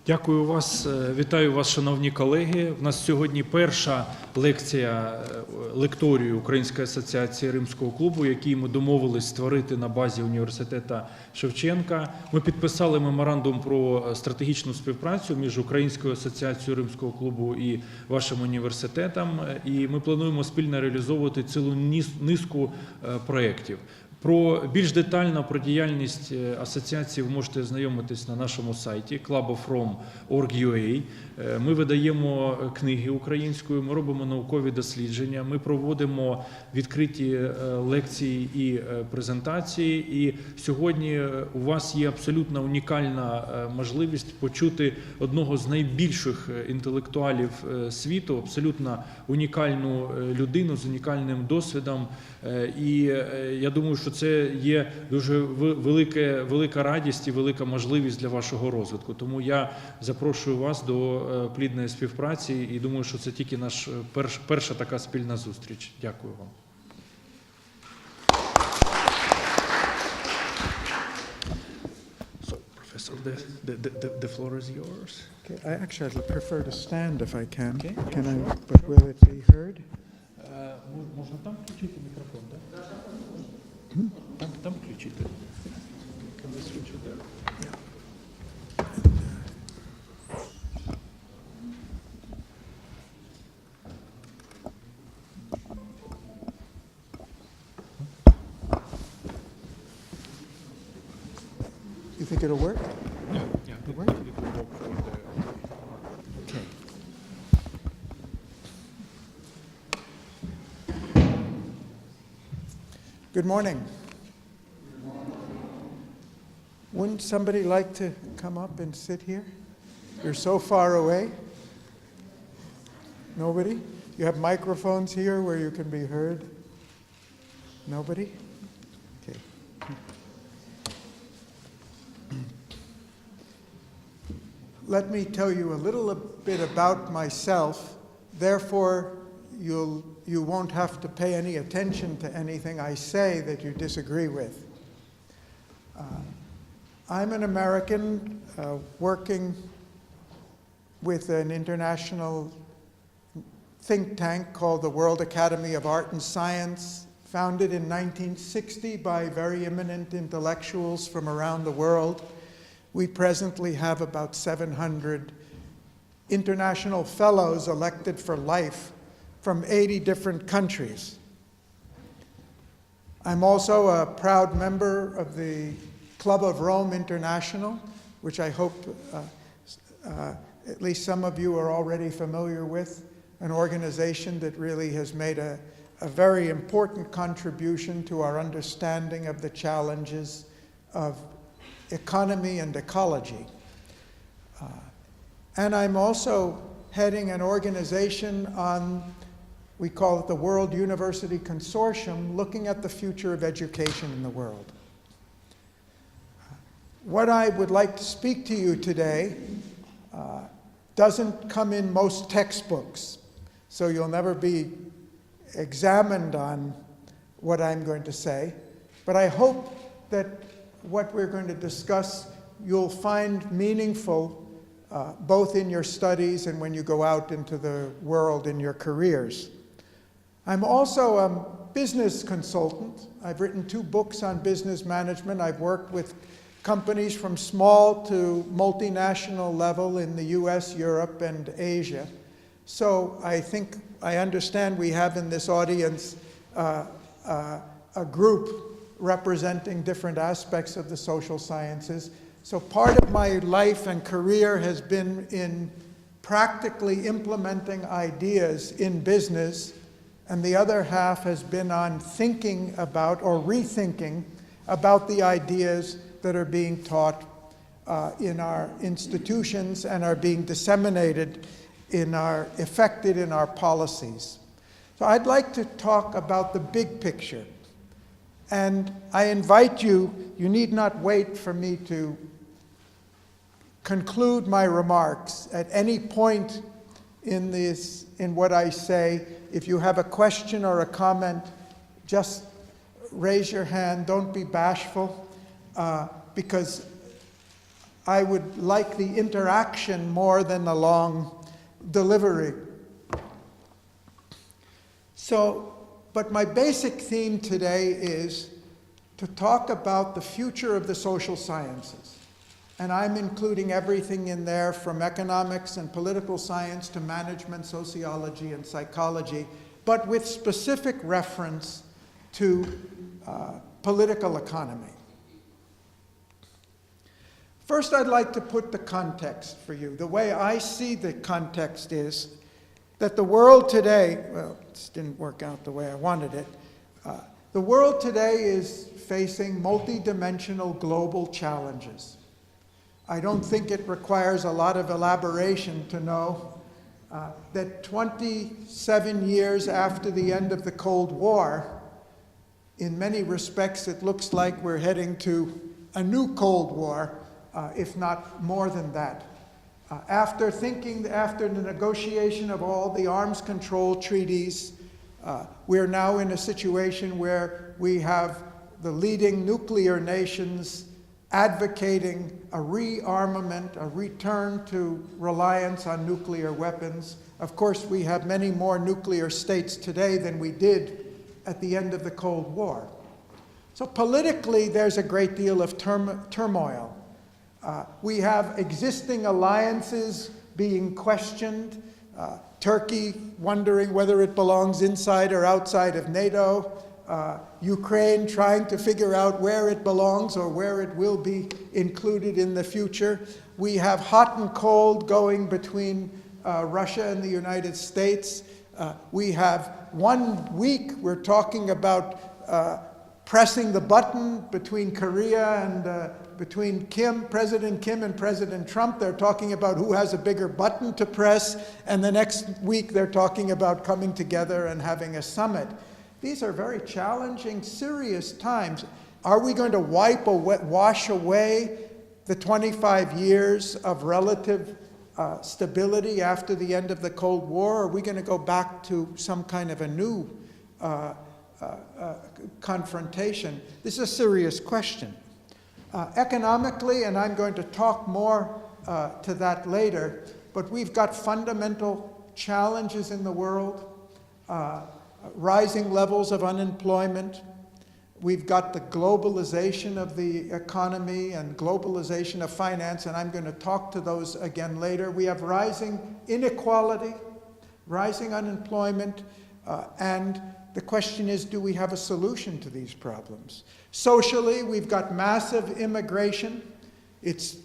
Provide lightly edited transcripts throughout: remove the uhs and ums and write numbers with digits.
Дякую вас, вітаю вас, шановні колеги. У нас сьогодні перша лекція лекторію Української асоціації Римського клубу, який ми домовились створити на базі університету Шевченка. Ми підписали меморандум про стратегічну співпрацю між Українською асоціацією Римського клубу і вашим університетом, і ми плануємо спільно реалізовувати цілу низку проєктів. Більш детально про діяльність асоціації ви можете знайомитись на нашому сайті clubofrome.org.ua. Ми видаємо книги українською, ми робимо наукові дослідження, ми проводимо відкриті лекції і презентації. І сьогодні у вас є абсолютно унікальна можливість почути одного з найбільших інтелектуалів світу, абсолютно унікальну людину з унікальним досвідом. І я думаю, що це є дуже велика радість і велика можливість для вашого розвитку. Тому я запрошую вас до плідної співпраці і думаю, що це тільки наша перша така спільна зустріч. Дякую вам. So, Professor, the floor is yours. Okay, I'd prefer to stand if I can. Okay. Can I? But will it be heard? Можна там включити мікрофон, так? Там включити. Can we switch it there? Yeah. You think it'll work? Yeah. It'll work? Okay. Good morning. Wouldn't somebody like to come up and sit here? You're so far away. Nobody? You have microphones here where you can be heard? Nobody? Okay. Let me tell you a little bit about myself. Therefore, you won't have to pay any attention to anything I say that you disagree with. I'm an American working with an international think tank called the World Academy of Art and Science, founded in 1960 by very eminent intellectuals from around the world. We presently have about 700 international fellows elected for life from 80 different countries. I'm also a proud member of the Club of Rome International, which I hope at least some of you are already familiar with, an organization that really has made a very important contribution to our understanding of the challenges of economy and ecology. And I'm also heading an organization we call it the World University Consortium, looking at the future of education in the world. What I would like to speak to you today doesn't come in most textbooks, so you'll never be examined on what I'm going to say. But I hope that what we're going to discuss you'll find meaningful both in your studies and when you go out into the world in your careers. I'm also a business consultant. I've written 2 books on business management. I've worked with companies from small to multinational level in the US, Europe, and Asia. So I think I understand we have in this audience a group representing different aspects of the social sciences. So part of my life and career has been in practically implementing ideas in business, and the other half has been on thinking about or rethinking about the ideas that are being taught in our institutions and are being disseminated affected in our policies. So I'd like to talk about the big picture. And I invite you need not wait for me to conclude my remarks at any point in what I say. If you have a question or a comment, just raise your hand. Don't be bashful, because I would like the interaction more than the long delivery. But my basic theme today is to talk about the future of the social sciences. And I'm including everything in there from economics and political science to management, sociology, and psychology, but with specific reference to political economy. First, I'd like to put the context for you. The way I see the context is that the world today, well, this didn't work out the way I wanted it. The world today is facing multi-dimensional global challenges. I don't think it requires a lot of elaboration to know that 27 years after the end of the Cold War, in many respects it looks like we're heading to a new Cold War, if not more than that. After the negotiation of all the arms control treaties, we're now in a situation where we have the leading nuclear nations advocating a rearmament, a return to reliance on nuclear weapons. Of course, we have many more nuclear states today than we did at the end of the Cold War. So politically, there's a great deal of turmoil. We have existing alliances being questioned, Turkey wondering whether it belongs inside or outside of NATO, Ukraine trying to figure out where it belongs or where it will be included in the future. We have hot and cold going between Russia and the United States. We have 1 week we're talking about pressing the button between Korea and between President Kim and President Trump. They're talking about who has a bigger button to press, and the next week they're talking about coming together and having a summit. These are very challenging, serious times. Are we going to wash away the 25 years of relative stability after the end of the Cold War? Or are we going to go back to some kind of a new confrontation? This is a serious question. Economically, and I'm going to talk more to that later, but we've got fundamental challenges in the world, rising levels of unemployment. We've got the globalization of the economy and globalization of finance, and I'm going to talk to those again later. We have rising inequality, rising unemployment, and the question is, do we have a solution to these problems? Socially, we've got massive immigration. It's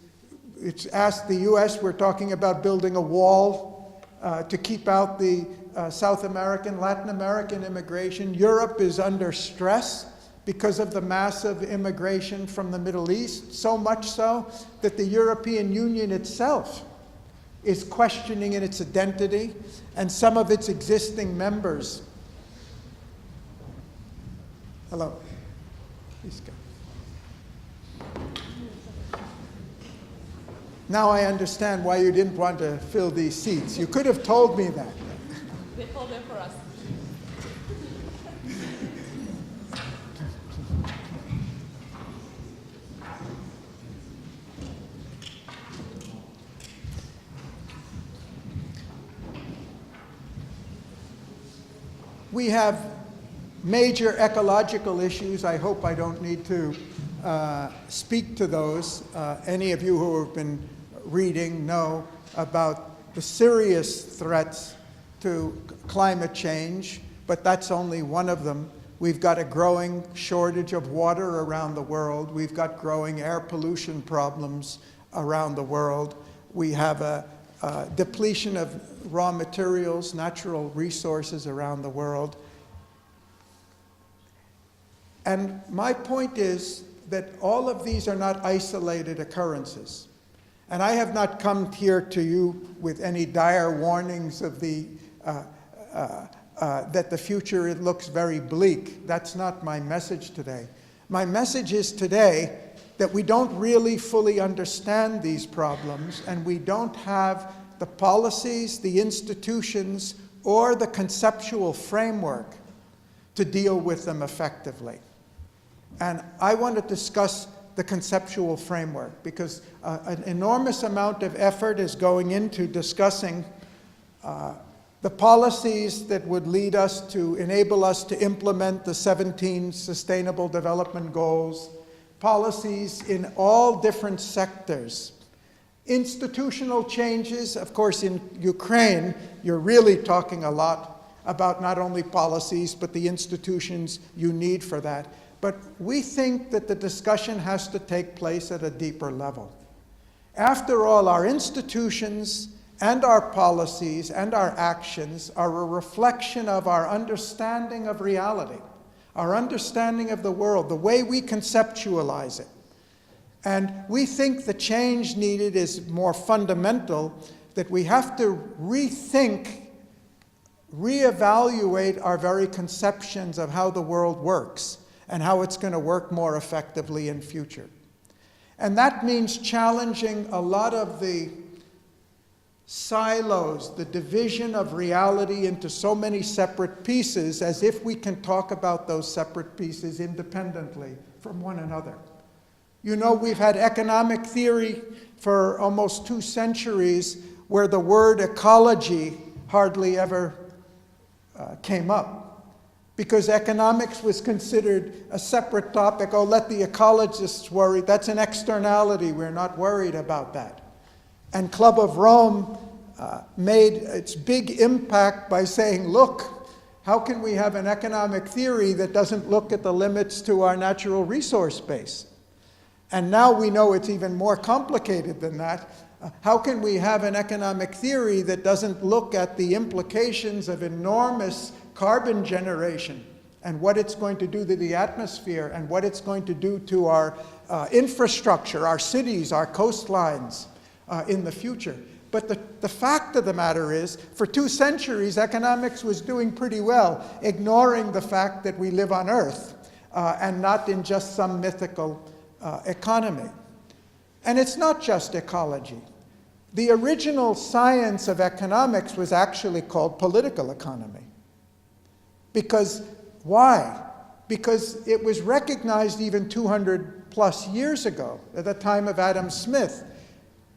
asked the US, we're talking about building a wall to keep out the South American, Latin American immigration. Europe is under stress because of the massive immigration from the Middle East, so much so that the European Union itself is questioning its identity, and some of its existing members. Hello. Please go. Now I understand why you didn't want to fill these seats. You could have told me that. They hold them for us. We have major ecological issues. I hope I don't need to speak to those. Any of you who have been reading know about the serious threats to climate change, but that's only one of them. We've got a growing shortage of water around the world. We've got growing air pollution problems around the world. We have a depletion of raw materials, natural resources around the world. And my point is that all of these are not isolated occurrences. And I have not come here to you with any dire warnings of that the future, it looks very bleak. That's not my message today. My message is today that we don't really fully understand these problems, and we don't have the policies, the institutions, or the conceptual framework to deal with them effectively. And I want to discuss the conceptual framework, because an enormous amount of effort is going into discussing the policies that would lead us to enable us to implement the 17 Sustainable Development Goals, policies in all different sectors. Institutional changes, of course, in Ukraine, you're really talking a lot about not only policies, but the institutions you need for that. But we think that the discussion has to take place at a deeper level. After all, our institutions and our policies and our actions are a reflection of our understanding of reality, our understanding of the world, the way we conceptualize it. And we think the change needed is more fundamental, that we have to rethink, reevaluate our very conceptions of how the world works and how it's going to work more effectively in future. And that means challenging a lot of the silos, the division of reality into so many separate pieces, as if we can talk about those separate pieces independently from one another. You know, we've had economic theory for almost 2 centuries where the word ecology hardly ever came up, because economics was considered a separate topic. Oh, let the ecologists worry. That's an externality. We're not worried about that. And Club of Rome made its big impact by saying, look, how can we have an economic theory that doesn't look at the limits to our natural resource base? And now we know it's even more complicated than that. How can we have an economic theory that doesn't look at the implications of enormous carbon generation and what it's going to do to the atmosphere and what it's going to do to our infrastructure, our cities, our coastlines in the future? But the fact of the matter is, for 2 centuries, economics was doing pretty well, ignoring the fact that we live on Earth and not in just some mythical economy. And it's not just ecology. The original science of economics was actually called political economy. Because, why? Because it was recognized even 200 plus years ago, at the time of Adam Smith,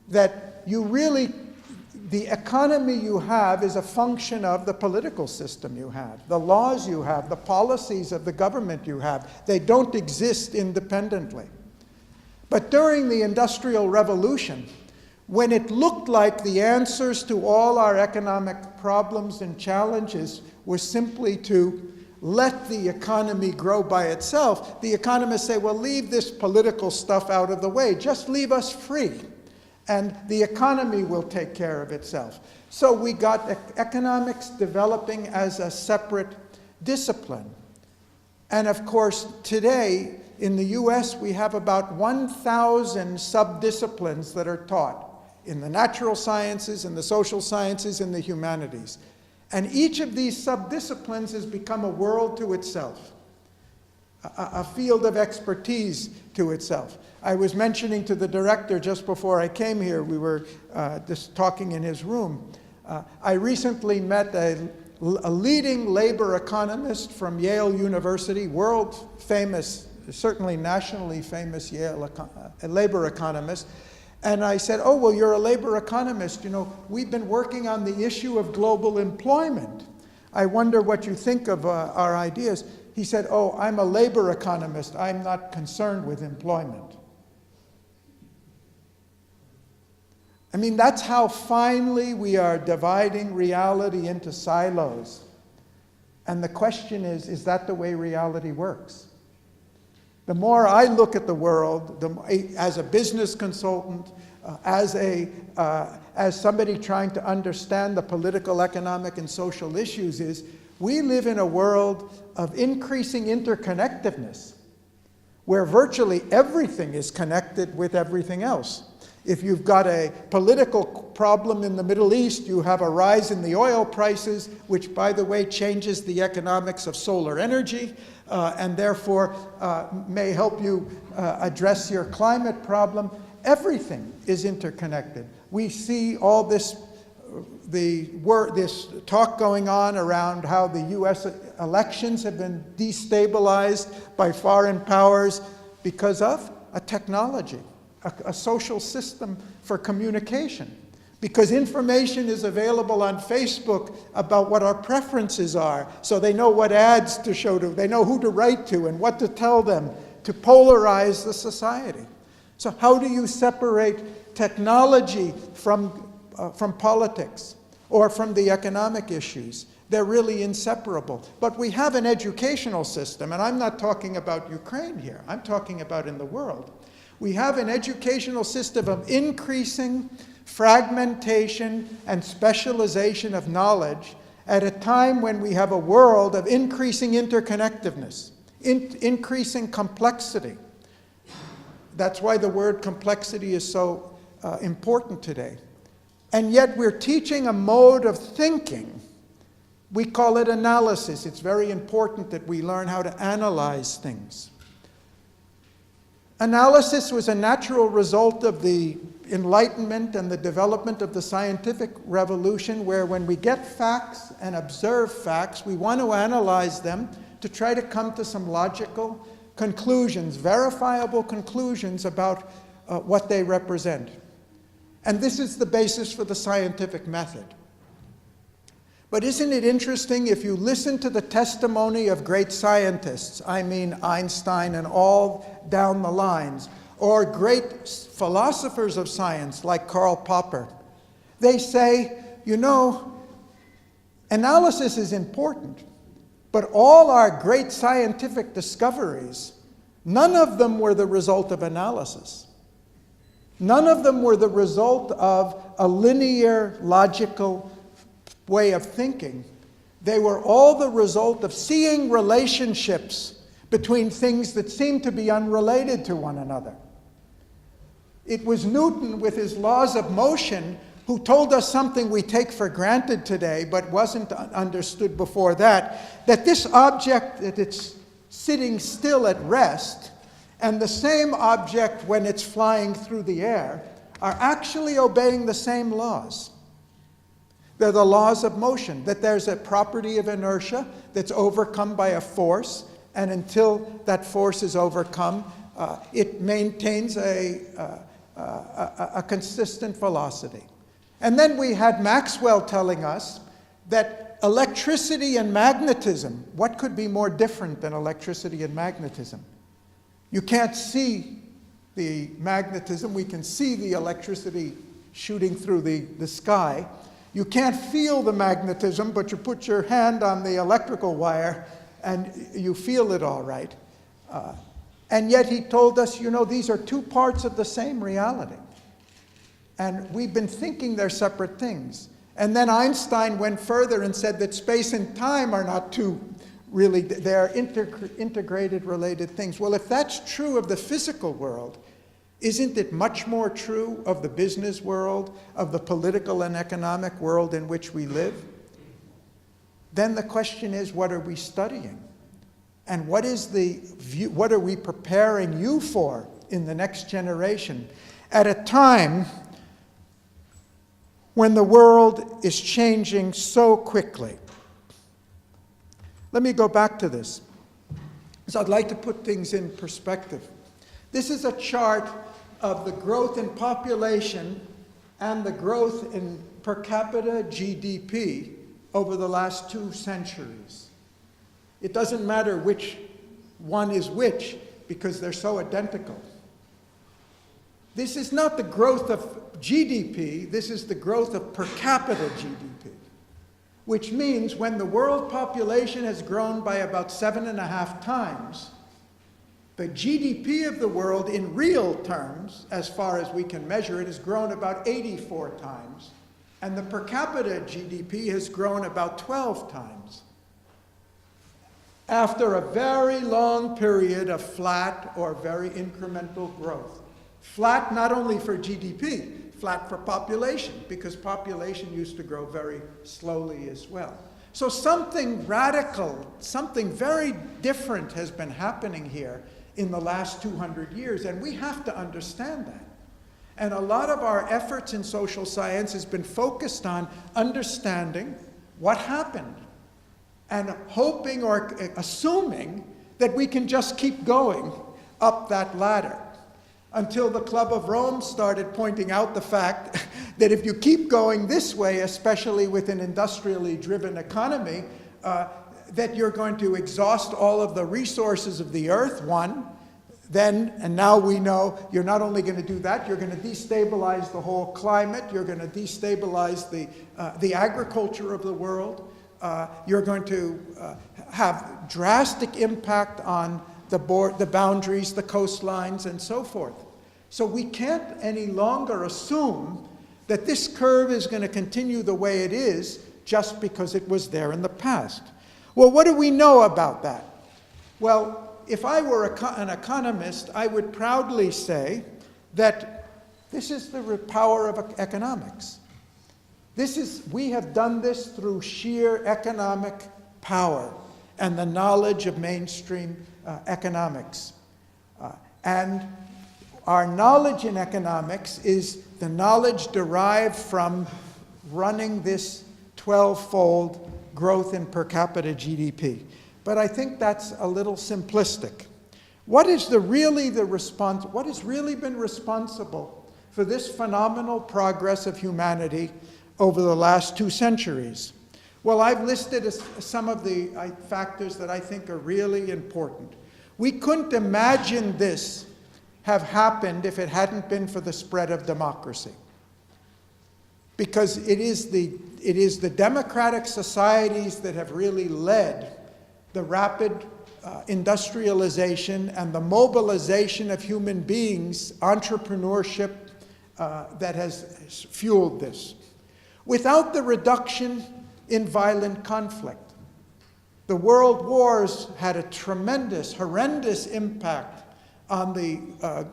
that the economy you have is a function of the political system you have, the laws you have, the policies of the government you have. They don't exist independently. But during the Industrial Revolution, when it looked like the answers to all our economic problems and challenges were simply to let the economy grow by itself, the economists say, well, leave this political stuff out of the way. Just leave us free, and the economy will take care of itself. So we got economics developing as a separate discipline. And of course, today, in the US, we have about 1,000 subdisciplines that are taught in the natural sciences, in the social sciences, in the humanities. And each of these subdisciplines has become a world to itself, a field of expertise to itself. I was mentioning to the director just before I came here, we were just talking in his room. I recently met a leading labor economist from Yale University, world famous, certainly nationally famous Yale labor economist. And I said, oh, well, you're a labor economist. You know, we've been working on the issue of global employment. I wonder what you think of our ideas. He said, oh, I'm a labor economist. I'm not concerned with employment. I mean, that's how finely we are dividing reality into silos. And the question is that the way reality works? The more I look at the world, as a business consultant, as somebody trying to understand the political, economic, and social issues, is we live in a world of increasing interconnectedness, where virtually everything is connected with everything else. If you've got a political problem in the Middle East, you have a rise in the oil prices, which, by the way, changes the economics of solar energy, and therefore may help you address your climate problem. Everything is interconnected. We see all this talk going on around how the US elections have been destabilized by foreign powers because of a technology, a social system for communication. Because information is available on Facebook about what our preferences are, so they know what ads to show to, they know who to write to and what to tell them to polarize the society. So how do you separate technology from politics or from the economic issues? They're really inseparable. But we have an educational system, and I'm not talking about Ukraine here, I'm talking about in the world. We have an educational system of increasing fragmentation and specialization of knowledge at a time when we have a world of increasing interconnectedness, increasing complexity. That's why the word complexity is so important today. And yet we're teaching a mode of thinking. We call it analysis. It's very important that we learn how to analyze things. Analysis was a natural result of the Enlightenment and the development of the scientific revolution, where when we get facts and observe facts, we want to analyze them to try to come to some logical conclusions, verifiable conclusions about what they represent. And this is the basis for the scientific method. But isn't it interesting, if you listen to the testimony of great scientists, I mean Einstein and all down the lines, or great philosophers of science like Karl Popper, they say, you know, analysis is important, but all our great scientific discoveries, none of them were the result of analysis. None of them were the result of a linear, logical way of thinking. They were all the result of seeing relationships between things that seemed to be unrelated to one another. It was Newton with his laws of motion who told us something we take for granted today, but wasn't understood before that this object, that it's sitting still at rest, and the same object when it's flying through the air, are actually obeying the same laws. They're the laws of motion, that there's a property of inertia that's overcome by a force, and until that force is overcome, it maintains a consistent velocity. And then we had Maxwell telling us that electricity and magnetism, what could be more different than electricity and magnetism? You can't see the magnetism, we can see the electricity shooting through the sky. You can't feel the magnetism, but you put your hand on the electrical wire and you feel it all right. And yet he told us, you know, these are two parts of the same reality. And we've been thinking they're separate things. And then Einstein went further and said that space and time are not two really, they're integrated, related things. Well, if that's true of the physical world, isn't it much more true of the business world, of the political and economic world in which we live? Then the question is, what are we studying? And what is the view, what are we preparing you for in the next generation at a time when the world is changing so quickly? Let me go back to this, because I'd like to put things in perspective. This is a chart of the growth in population and the growth in per capita GDP over the last 2 centuries. It doesn't matter which one is which, because they're so identical. This is not the growth of GDP, this is the growth of per capita GDP, which means when the world population has grown by about 7.5 times, the GDP of the world in real terms, as far as we can measure it, has grown about 84 times, and the per capita GDP has grown about 12 times. After a very long period of flat or very incremental growth. Flat not only for GDP, flat for population, because population used to grow very slowly as well. So something radical, something very different has been happening here in the last 200 years, and we have to understand that. And a lot of our efforts in social science has been focused on understanding what happened and hoping or assuming that we can just keep going up that ladder. until the Club of Rome started pointing out the fact that if you keep going this way, especially with an industrially driven economy, that you're going to exhaust all of the resources of the earth, one. Then, and now we know, you're not only going to do that, you're going to destabilize the whole climate, you're going to destabilize the agriculture of the world, you're going to have drastic impact on the boundaries, the coastlines, and so forth. So we can't any longer assume that this curve is going to continue the way it is just because it was there in the past. Well, what do we know about that? Well, if I were an economist, I would proudly say that this is the power of economics. We have done this through sheer economic power and the knowledge of mainstream economics. And our knowledge in economics is the knowledge derived from running this 12-fold growth in per capita GDP. But I think that's a little simplistic. What has really been responsible for this phenomenal progress of humanity over the last 2 centuries? Well, I've listed some of the factors that I think are really important. We couldn't imagine this have happened if it hadn't been for the spread of democracy. Because it is the democratic societies that have really led the rapid industrialization and the mobilization of human beings, entrepreneurship that has fueled this. Without the reduction in violent conflict, the world wars had a tremendous, horrendous impact on the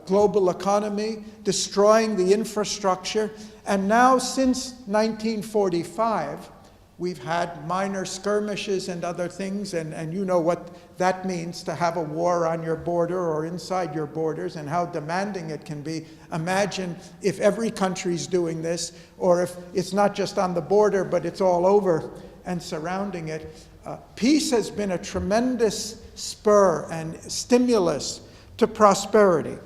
global economy, destroying the infrastructure. And now, since 1945, we've had minor skirmishes and other things, and you know what that means to have a war on your border or inside your borders and how demanding it can be. Imagine if every country's doing this, or if it's not just on the border, but it's all over and surrounding it. Peace has been a tremendous spur and stimulus to prosperity.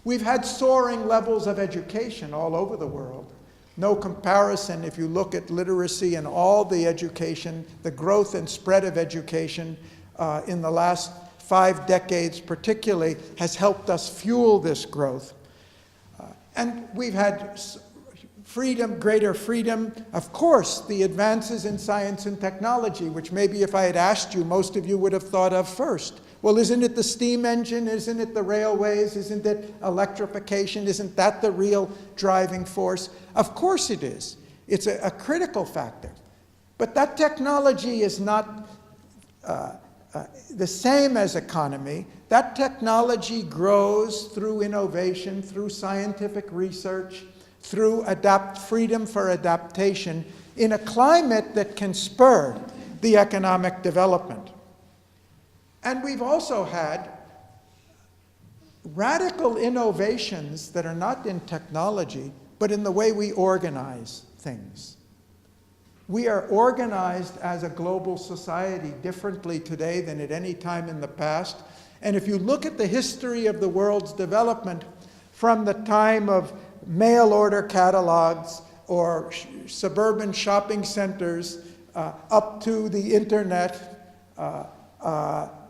We've had soaring levels of education all over the world. No comparison if you look at literacy and all the education, the growth and spread of education in the last 5 decades particularly has helped us fuel this growth. And we've had freedom, greater freedom. Of course, the advances in science and technology, which maybe if I had asked you, most of you would have thought of first. Well, isn't it the steam engine? Isn't it the railways? Isn't it electrification? Isn't that the real driving force? Of course it is. It's a critical factor. But that technology is not the same as economy. That technology grows through innovation, through scientific research, through freedom for adaptation in a climate that can spur the economic development. And we've also had radical innovations that are not in technology, but in the way we organize things. We are organized as a global society differently today than at any time in the past. And if you look at the history of the world's development from the time of mail order catalogs or suburban shopping centers up to the internet,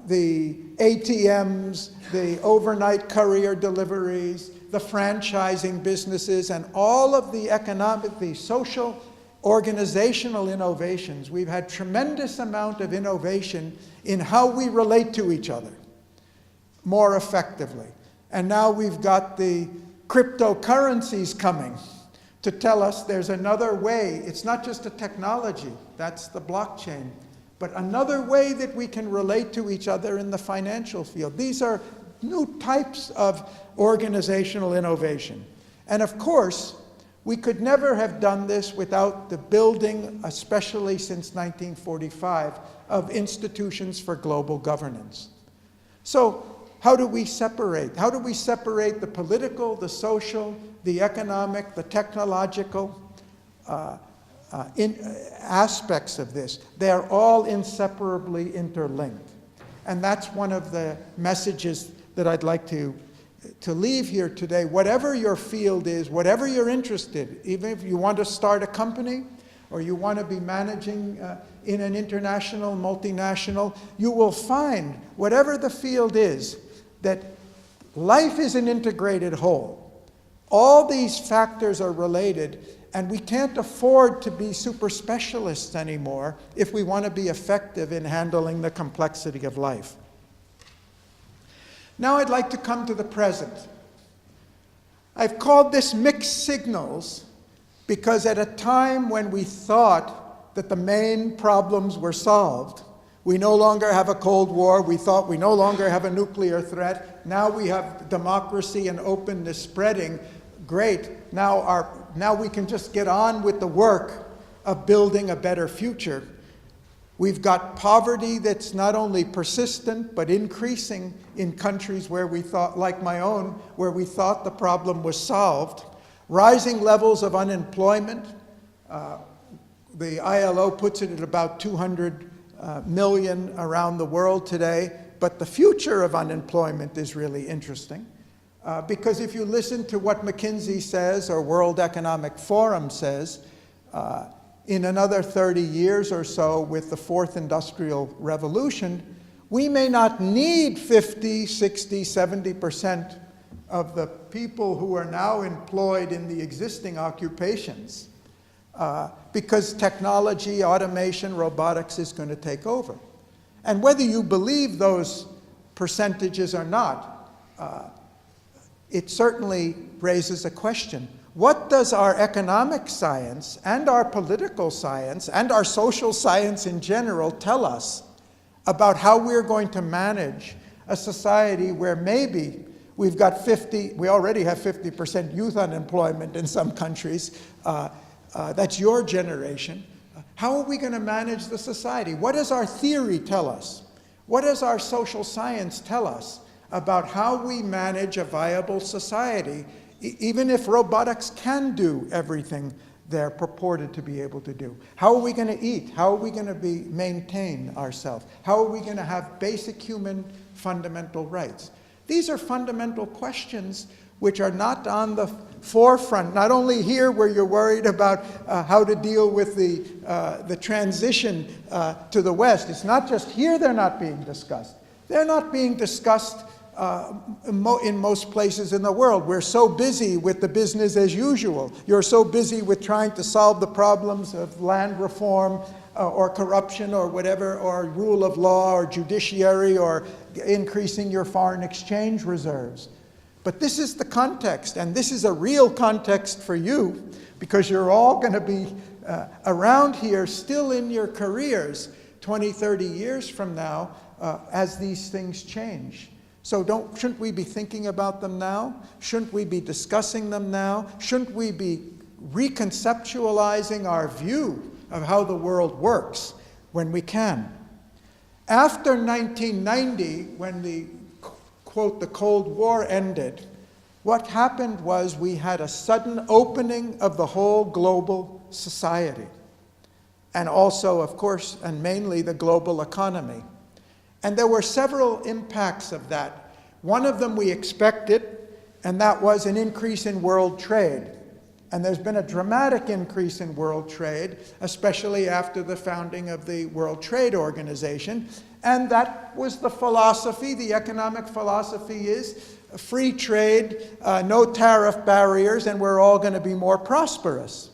the ATMs, the overnight courier deliveries, the franchising businesses, and all of the economic, the social, organizational innovations. We've had tremendous amount of innovation in how we relate to each other more effectively. And now we've got the cryptocurrencies coming to tell us there's another way. It's not just a technology, that's the blockchain, but another way that we can relate to each other in the financial field. These are new types of organizational innovation. And of course, we could never have done this without the building, especially since 1945, of institutions for global governance. So how do we separate? How do we separate the political, the social, the economic, the technological aspects of this? They're all inseparably interlinked. And that's one of the messages that I'd like to to leave here today, whatever your field is, whatever you're interested, even if you want to start a company or you want to be managing in an international, multinational, you will find, whatever the field is, that life is an integrated whole. All these factors are related, and we can't afford to be super specialists anymore if we want to be effective in handling the complexity of life. Now I'd like to come to the present. I've called this mixed signals because at a time when we thought that the main problems were solved, we no longer have a Cold War, we thought we no longer have a nuclear threat, now we have democracy and openness spreading, great, now we can just get on with the work of building a better future. We've got poverty that's not only persistent, but increasing in countries where we thought, like my own, where we thought the problem was solved. Rising levels of unemployment. The ILO puts it at about 200 million around the world today, but the future of unemployment is really interesting. Because if you listen to what McKinsey says or World Economic Forum says, in another 30 years or so with the fourth industrial revolution, we may not need 50, 60, 70% of the people who are now employed in the existing occupations because technology, automation, robotics is going to take over. And whether you believe those percentages or not, it certainly raises a question. What does our economic science and our political science and our social science in general tell us about how we're going to manage a society where maybe we already have 50% youth unemployment in some countries. That's your generation. How are we going to manage the society? What does our theory tell us? What does our social science tell us about how we manage a viable society, even if robotics can do everything they're purported to be able to do? How are we going to eat? How are we going to maintain ourselves? How are we going to have basic human fundamental rights? These are fundamental questions which are not on the forefront, not only here where you're worried about how to deal with the transition to the West. It's not just here they're not being discussed. They're not being discussed in most places in the world. We're so busy with the business as usual. You're so busy with trying to solve the problems of land reform or corruption or whatever, or rule of law or judiciary or increasing your foreign exchange reserves. But this is the context, and this is a real context for you because you're all going to be around here still in your careers 20, 30 years from now as these things change. So shouldn't we be thinking about them now? Shouldn't we be discussing them now? Shouldn't we be reconceptualizing our view of how the world works when we can? After 1990, when the, quote, the Cold War ended, what happened was we had a sudden opening of the whole global society. And also, of course, and mainly the global economy. And there were several impacts of that. One of them we expected, and that was an increase in world trade. And there's been a dramatic increase in world trade, especially after the founding of the World Trade Organization. And that was the philosophy, the economic philosophy is free trade, no tariff barriers, and we're all going to be more prosperous.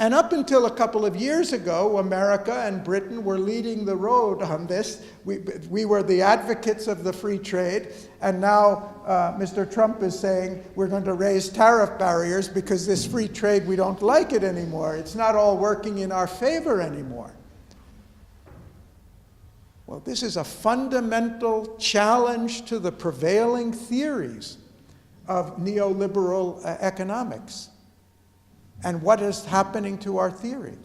And up until a couple of years ago, America and Britain were leading the road on this. We were the advocates of the free trade, and now Mr. Trump is saying we're going to raise tariff barriers because this free trade, we don't like it anymore. It's not all working in our favor anymore. Well, this is a fundamental challenge to the prevailing theories of neoliberal economics. And what is happening to our theory?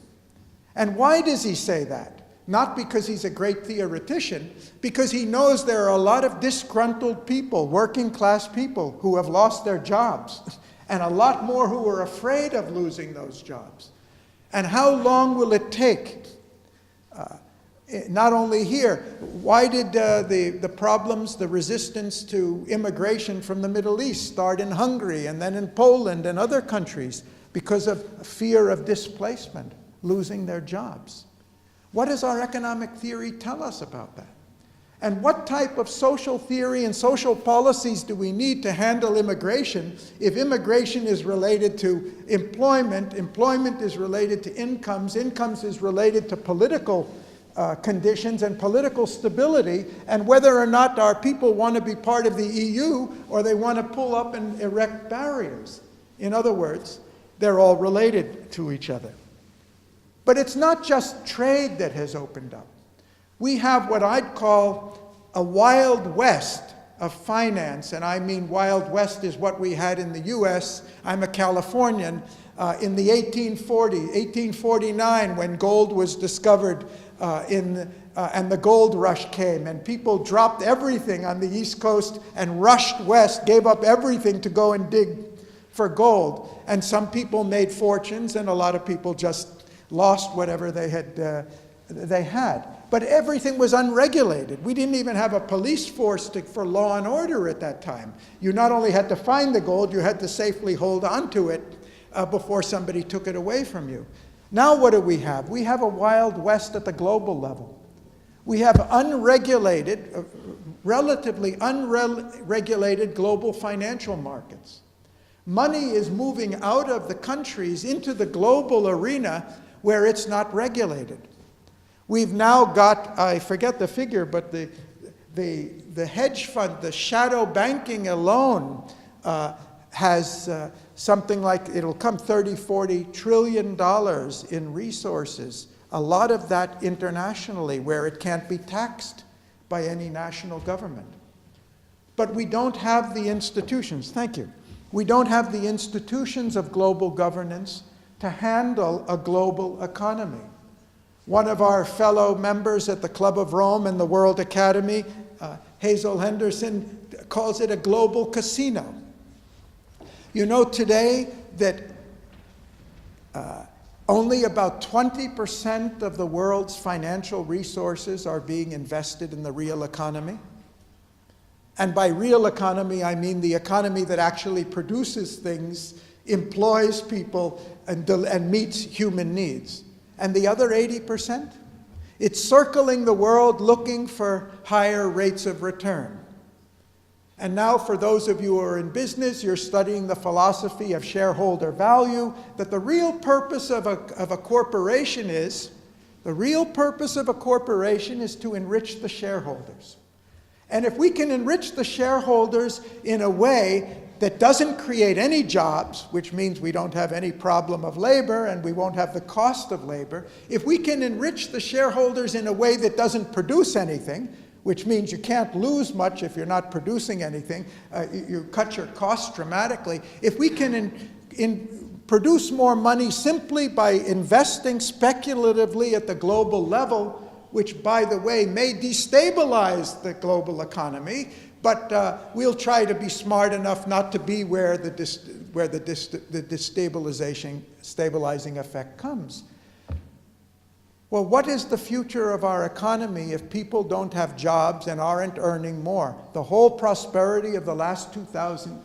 And why does he say that? Not because he's a great theoretician, because he knows there are a lot of disgruntled people, working class people, who have lost their jobs, and a lot more who are afraid of losing those jobs. And how long will it take? not only here. Why did the problems, the resistance to immigration from the Middle East start in Hungary and then in Poland and other countries? Because of fear of displacement, losing their jobs. What does our economic theory tell us about that? And what type of social theory and social policies do we need to handle immigration if immigration is related to employment, employment is related to incomes, incomes is related to political conditions and political stability, and whether or not our people want to be part of the EU or they want to pull up and erect barriers. In other words, they're all related to each other. But it's not just trade that has opened up. We have what I'd call a wild west of finance, and I mean wild west is what we had in the US. I'm a Californian. In the 1849, when gold was discovered and the gold rush came, and people dropped everything on the East Coast and rushed west, gave up everything to go and dig for gold. And some people made fortunes, and a lot of people just lost whatever they had. But everything was unregulated. We didn't even have a police force for law and order at that time. You not only had to find the gold, you had to safely hold on to it before somebody took it away from you. Now what do we have? We have a wild west at the global level. We have unregulated, relatively unregulated global financial markets. Money is moving out of the countries into the global arena where it's not regulated. We've now got, I forget the figure, but the hedge fund, the shadow banking alone has something like, it'll come $30-40 trillion in resources. A lot of that internationally, where it can't be taxed by any national government. But we don't have the institutions, thank you. We don't have the institutions of global governance to handle a global economy. One of our fellow members at the Club of Rome and the World Academy, Hazel Henderson, calls it a global casino. You know today that only about 20% of the world's financial resources are being invested in the real economy. And by real economy, I mean the economy that actually produces things, employs people, and meets human needs. And the other 80%? It's circling the world looking for higher rates of return. And now for those of you who are in business, you're studying the philosophy of shareholder value, that the real purpose of a corporation is, to enrich the shareholders. And if we can enrich the shareholders in a way that doesn't create any jobs, which means we don't have any problem of labor and we won't have the cost of labor, if we can enrich the shareholders in a way that doesn't produce anything, which means you can't lose much if you're not producing anything, you cut your costs dramatically. If we can produce more money simply by investing speculatively at the global level, which, by the way, may destabilize the global economy, but we'll try to be smart enough not to be where the stabilizing effect comes. Well, what is the future of our economy if people don't have jobs and aren't earning more? The whole prosperity of the last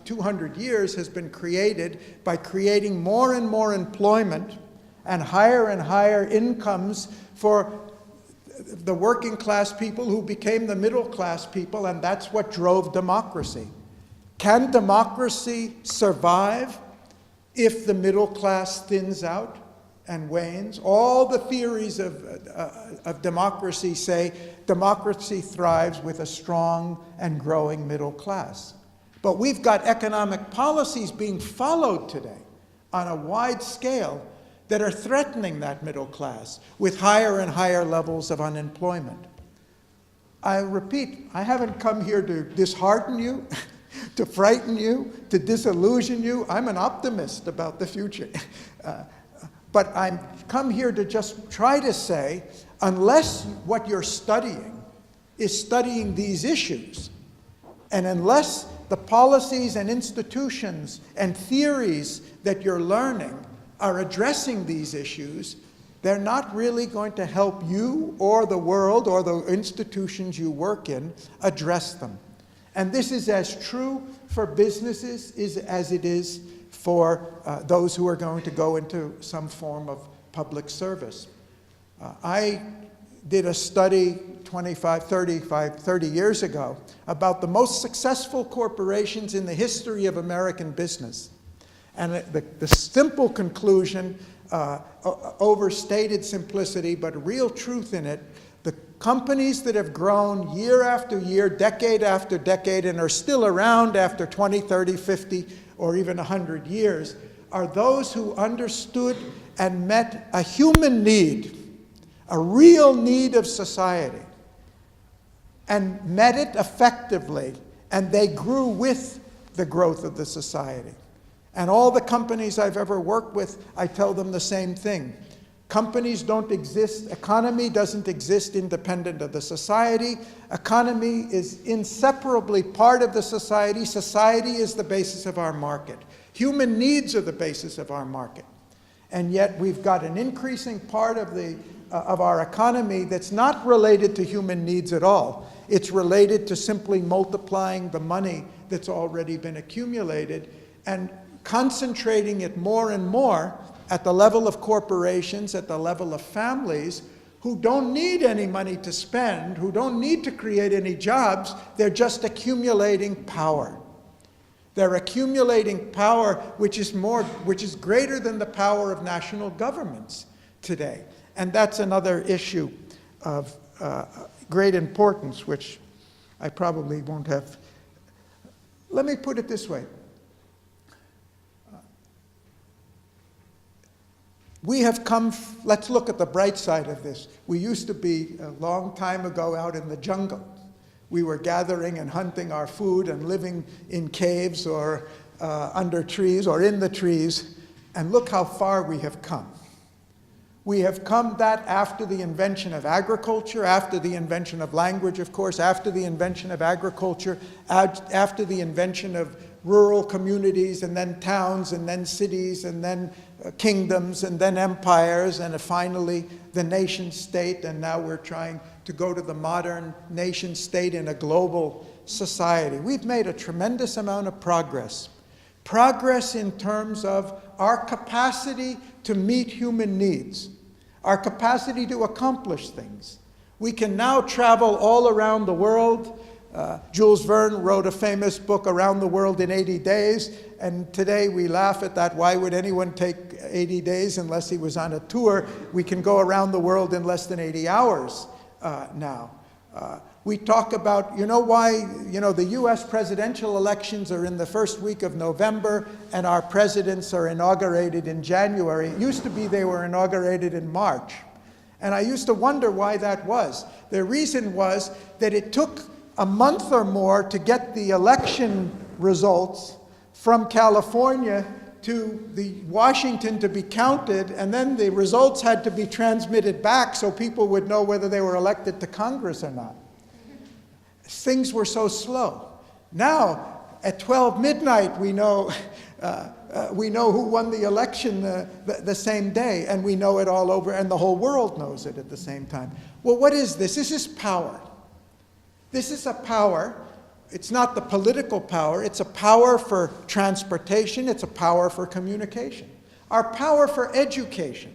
200 years has been created by creating more and more employment and higher incomes for the working class people who became the middle class people, and that's what drove democracy. Can democracy survive if the middle class thins out and wanes? All the theories of democracy say democracy thrives with a strong and growing middle class. But we've got economic policies being followed today on a wide scale that are threatening that middle class with higher and higher levels of unemployment. I repeat, I haven't come here to dishearten you, to frighten you, to disillusion you. I'm an optimist about the future. But I'm come here to just try to say, unless what you're studying is studying these issues, and unless the policies and institutions and theories that you're learning are addressing these issues, they're not really going to help you or the world or the institutions you work in address them. And this is as true for businesses as it is for those who are going to go into some form of public service. I did a study 30 years ago about the most successful corporations in the history of American business. And the simple conclusion, overstated simplicity, but real truth in it, the companies that have grown year after year, decade after decade, and are still around after 20, 30, 50, or even 100 years, are those who understood and met a human need, a real need of society, and met it effectively, and they grew with the growth of the society. And all the companies I've ever worked with, I tell them the same thing. Companies don't exist, economy doesn't exist independent of the society. Economy is inseparably part of the society. Society is the basis of our market. Human needs are the basis of our market. And yet we've got an increasing part of our economy that's not related to human needs at all. It's related to simply multiplying the money that's already been accumulated and concentrating it more and more at the level of corporations, at the level of families who don't need any money to spend, who don't need to create any jobs. They're just accumulating power. They're accumulating power which is greater than the power of national governments today. And that's another issue of great importance, which I probably won't have. Let me put it this way. We have come, let's look at the bright side of this. We used to be, a long time ago, out in the jungle. We were gathering and hunting our food and living in caves or under trees or in the trees. And look how far we have come. We have come that after the invention of agriculture, after the invention of language, of course, after the invention of agriculture, after the invention of rural communities, and then towns, and then cities, and then kingdoms, and then empires, and finally the nation state, and now we're trying to go to the modern nation state in a global society. We've made a tremendous amount of progress. Progress in terms of our capacity to meet human needs, our capacity to accomplish things. We can now travel all around the world. Jules Verne wrote a famous book, Around the World in 80 Days, and today we laugh at that. Why would anyone take 80 days unless he was on a tour? We can go around the world in less than 80 hours now. We talk about, why, the US presidential elections are in the first week of November and our presidents are inaugurated in January. It used to be they were inaugurated in March. And I used to wonder why that was. The reason was that it took a month or more to get the election results from California to Washington to be counted, and then the results had to be transmitted back so people would know whether they were elected to Congress or not. Things were so slow. Now, at 12 midnight, we know who won the election the same day, and we know it all over, and the whole world knows it at the same time. Well, what is this? This is power. This is a power. It's not the political power. It's a power for transportation. It's a power for communication. Our power for education.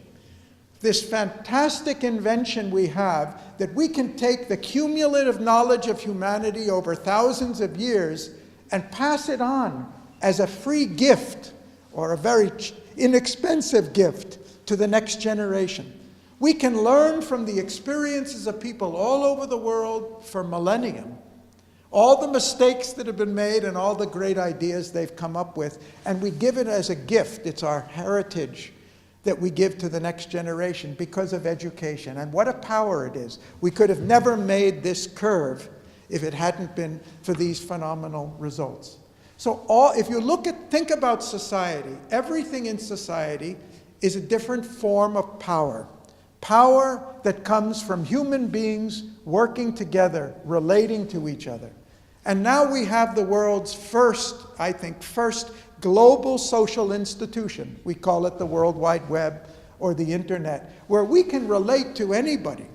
This fantastic invention we have that we can take the cumulative knowledge of humanity over thousands of years and pass it on as a free gift or a very inexpensive gift to the next generation. We can learn from the experiences of people all over the world for millennia, all the mistakes that have been made and all the great ideas they've come up with, and we give it as a gift. It's our heritage that we give to the next generation because of education. And what a power it is. We could have never made this curve if it hadn't been for these phenomenal results. So if you think about society, everything in society is a different form of power. Power that comes from human beings working together, relating to each other. And now we have the world's first global social institution. We call it the World Wide Web or the internet, where we can relate to anybody,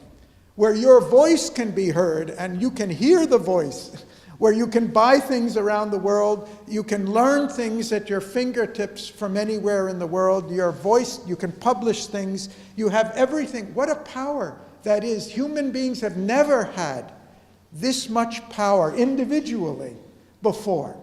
where your voice can be heard and you can hear the voice, where you can buy things around the world, you can learn things at your fingertips from anywhere in the world, your voice, you can publish things, you have everything. What a power that is. Human beings have never had this much power individually before.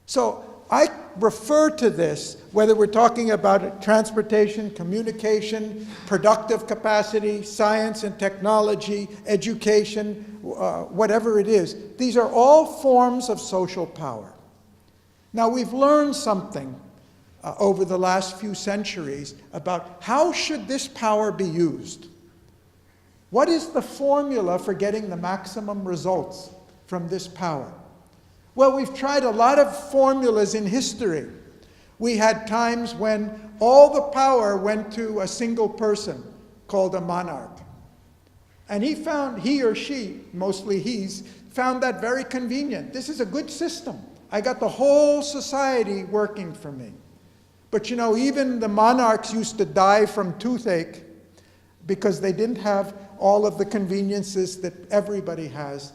So I refer to this, whether we're talking about transportation, communication, productive capacity, science and technology, education, whatever it is. These are all forms of social power. Now, we've learned something over the last few centuries about how should this power be used. What is the formula for getting the maximum results from this power? Well, we've tried a lot of formulas in history. We had times when all the power went to a single person called a monarch. And he or she, mostly he's, found that very convenient. This is a good system. I got the whole society working for me. But you know, even the monarchs used to die from toothache because they didn't have all of the conveniences that everybody has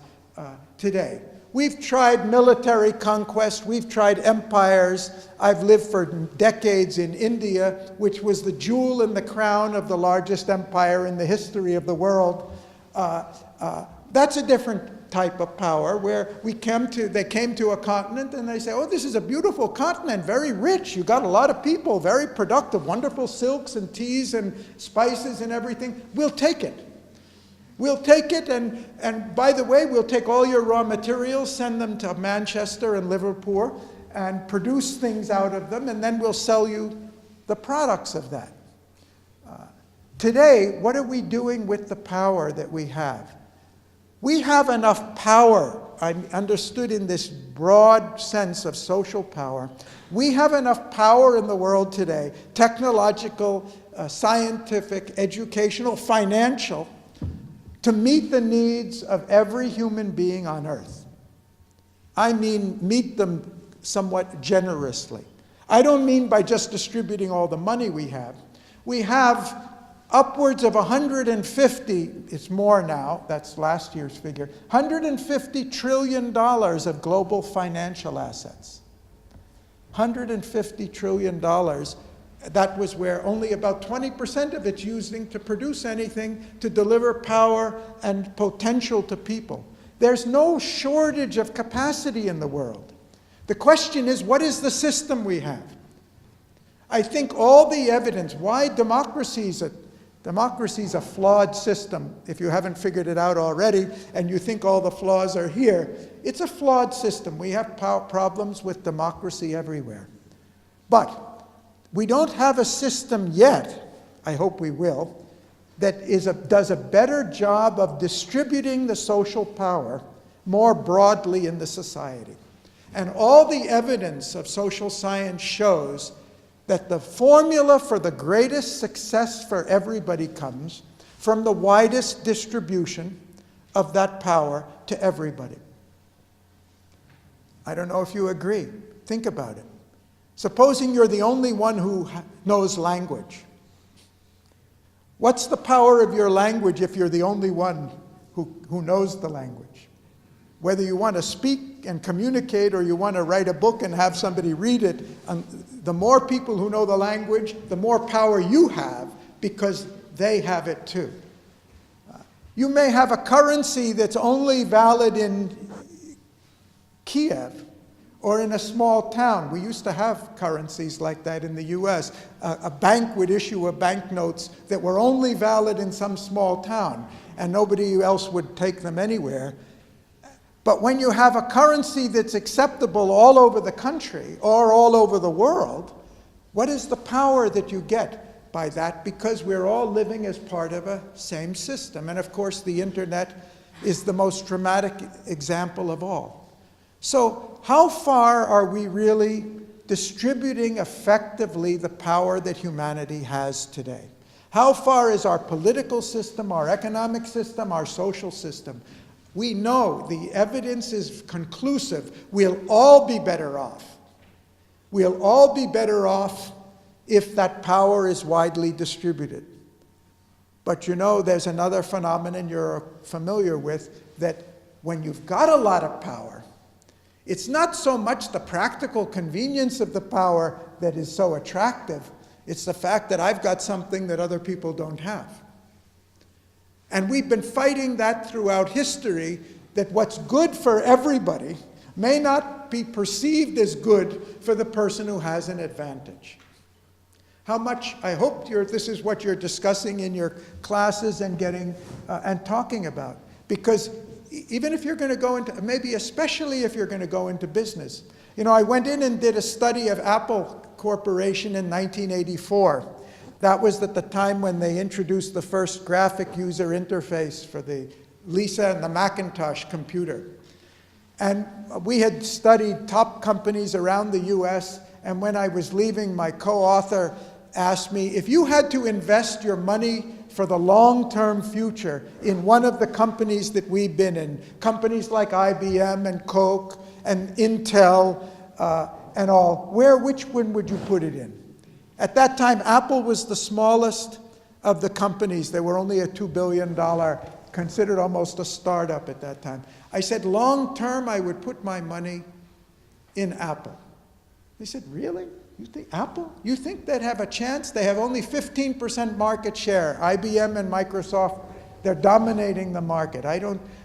today. We've tried military conquest, we've tried empires. I've lived for decades in India, which was the jewel in the crown of the largest empire in the history of the world. That's a different type of power, where they came to a continent and they say, oh, this is a beautiful continent, very rich, you got a lot of people, very productive, wonderful silks and teas and spices and everything. We'll take it. We'll take it, and by the way, we'll take all your raw materials, send them to Manchester and Liverpool, and produce things out of them, and then we'll sell you the products of that. Today, what are we doing with the power that we have? We have enough power, I'm understood in this broad sense of social power. We have enough power in the world today, technological, scientific, educational, financial, to meet the needs of every human being on earth. I mean, meet them somewhat generously. I don't mean by just distributing all the money we have. We have upwards of 150, it's more now, that's last year's figure, $150 trillion of global financial assets. $150 trillion. That was where only about 20% of it's using to produce anything, to deliver power and potential to people. There's no shortage of capacity in the world. The question is, what is the system we have? I think all the evidence, why democracy's a flawed system, if you haven't figured it out already, and you think all the flaws are here, it's a flawed system. We have problems with democracy everywhere. But we don't have a system yet, I hope we will, that does a better job of distributing the social power more broadly in the society. And all the evidence of social science shows that the formula for the greatest success for everybody comes from the widest distribution of that power to everybody. I don't know if you agree. Think about it. Supposing you're the only one who knows language. What's the power of your language if you're the only one who knows the language? Whether you want to speak and communicate or you want to write a book and have somebody read it, the more people who know the language, the more power you have because they have it too. You may have a currency that's only valid in Kiev or in a small town. We used to have currencies like that in the US. A bank would issue banknotes that were only valid in some small town, and nobody else would take them anywhere. But when you have a currency that's acceptable all over the country or all over the world, what is the power that you get by that? Because we're all living as part of a same system. And of course, the internet is the most dramatic example of all. So how far are we really distributing effectively the power that humanity has today? How far is our political system, our economic system, our social system? We know the evidence is conclusive. We'll all be better off. We'll all be better off if that power is widely distributed. But you know, there's another phenomenon you're familiar with, that when you've got a lot of power, it's not so much the practical convenience of the power that is so attractive, it's the fact that I've got something that other people don't have. And we've been fighting that throughout history, that what's good for everybody may not be perceived as good for the person who has an advantage. How much, I hope this is what you're discussing in your classes and and talking about. Because even if you're going to go into, maybe especially if you're going to go into business. You know, I went in and did a study of Apple Corporation in 1984. That was at the time when they introduced the first graphic user interface for the Lisa and the Macintosh computer. And we had studied top companies around the US, and when I was leaving, my co-author asked me, if you had to invest your money for the long-term future in one of the companies that we've been in, companies like IBM and Coke and Intel and all, which one would you put it in? At that time, Apple was the smallest of the companies. They were only a $2 billion, considered almost a startup at that time. I said, long-term, I would put my money in Apple. They said, really? You think Apple? You think they'd have a chance? They have only 15% market share. IBM and Microsoft, they're dominating the market.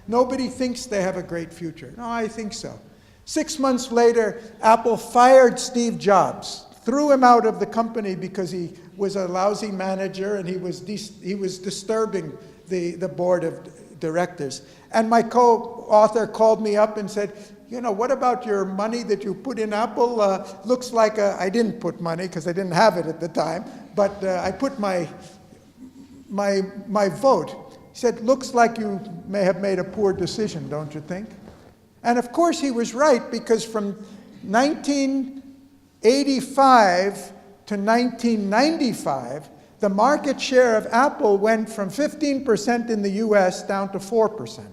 Nobody thinks they have a great future. No, I think so. 6 months later, Apple fired Steve Jobs, threw him out of the company because he was a lousy manager and he was disturbing the board of directors. And my co-author called me up and said, you know, what about your money that you put in Apple? Looks like I didn't put money because I didn't have it at the time, but I put my vote. He said, looks like you may have made a poor decision, don't you think? And of course he was right, because from 1985 to 1995, the market share of Apple went from 15% in the US down to 4%.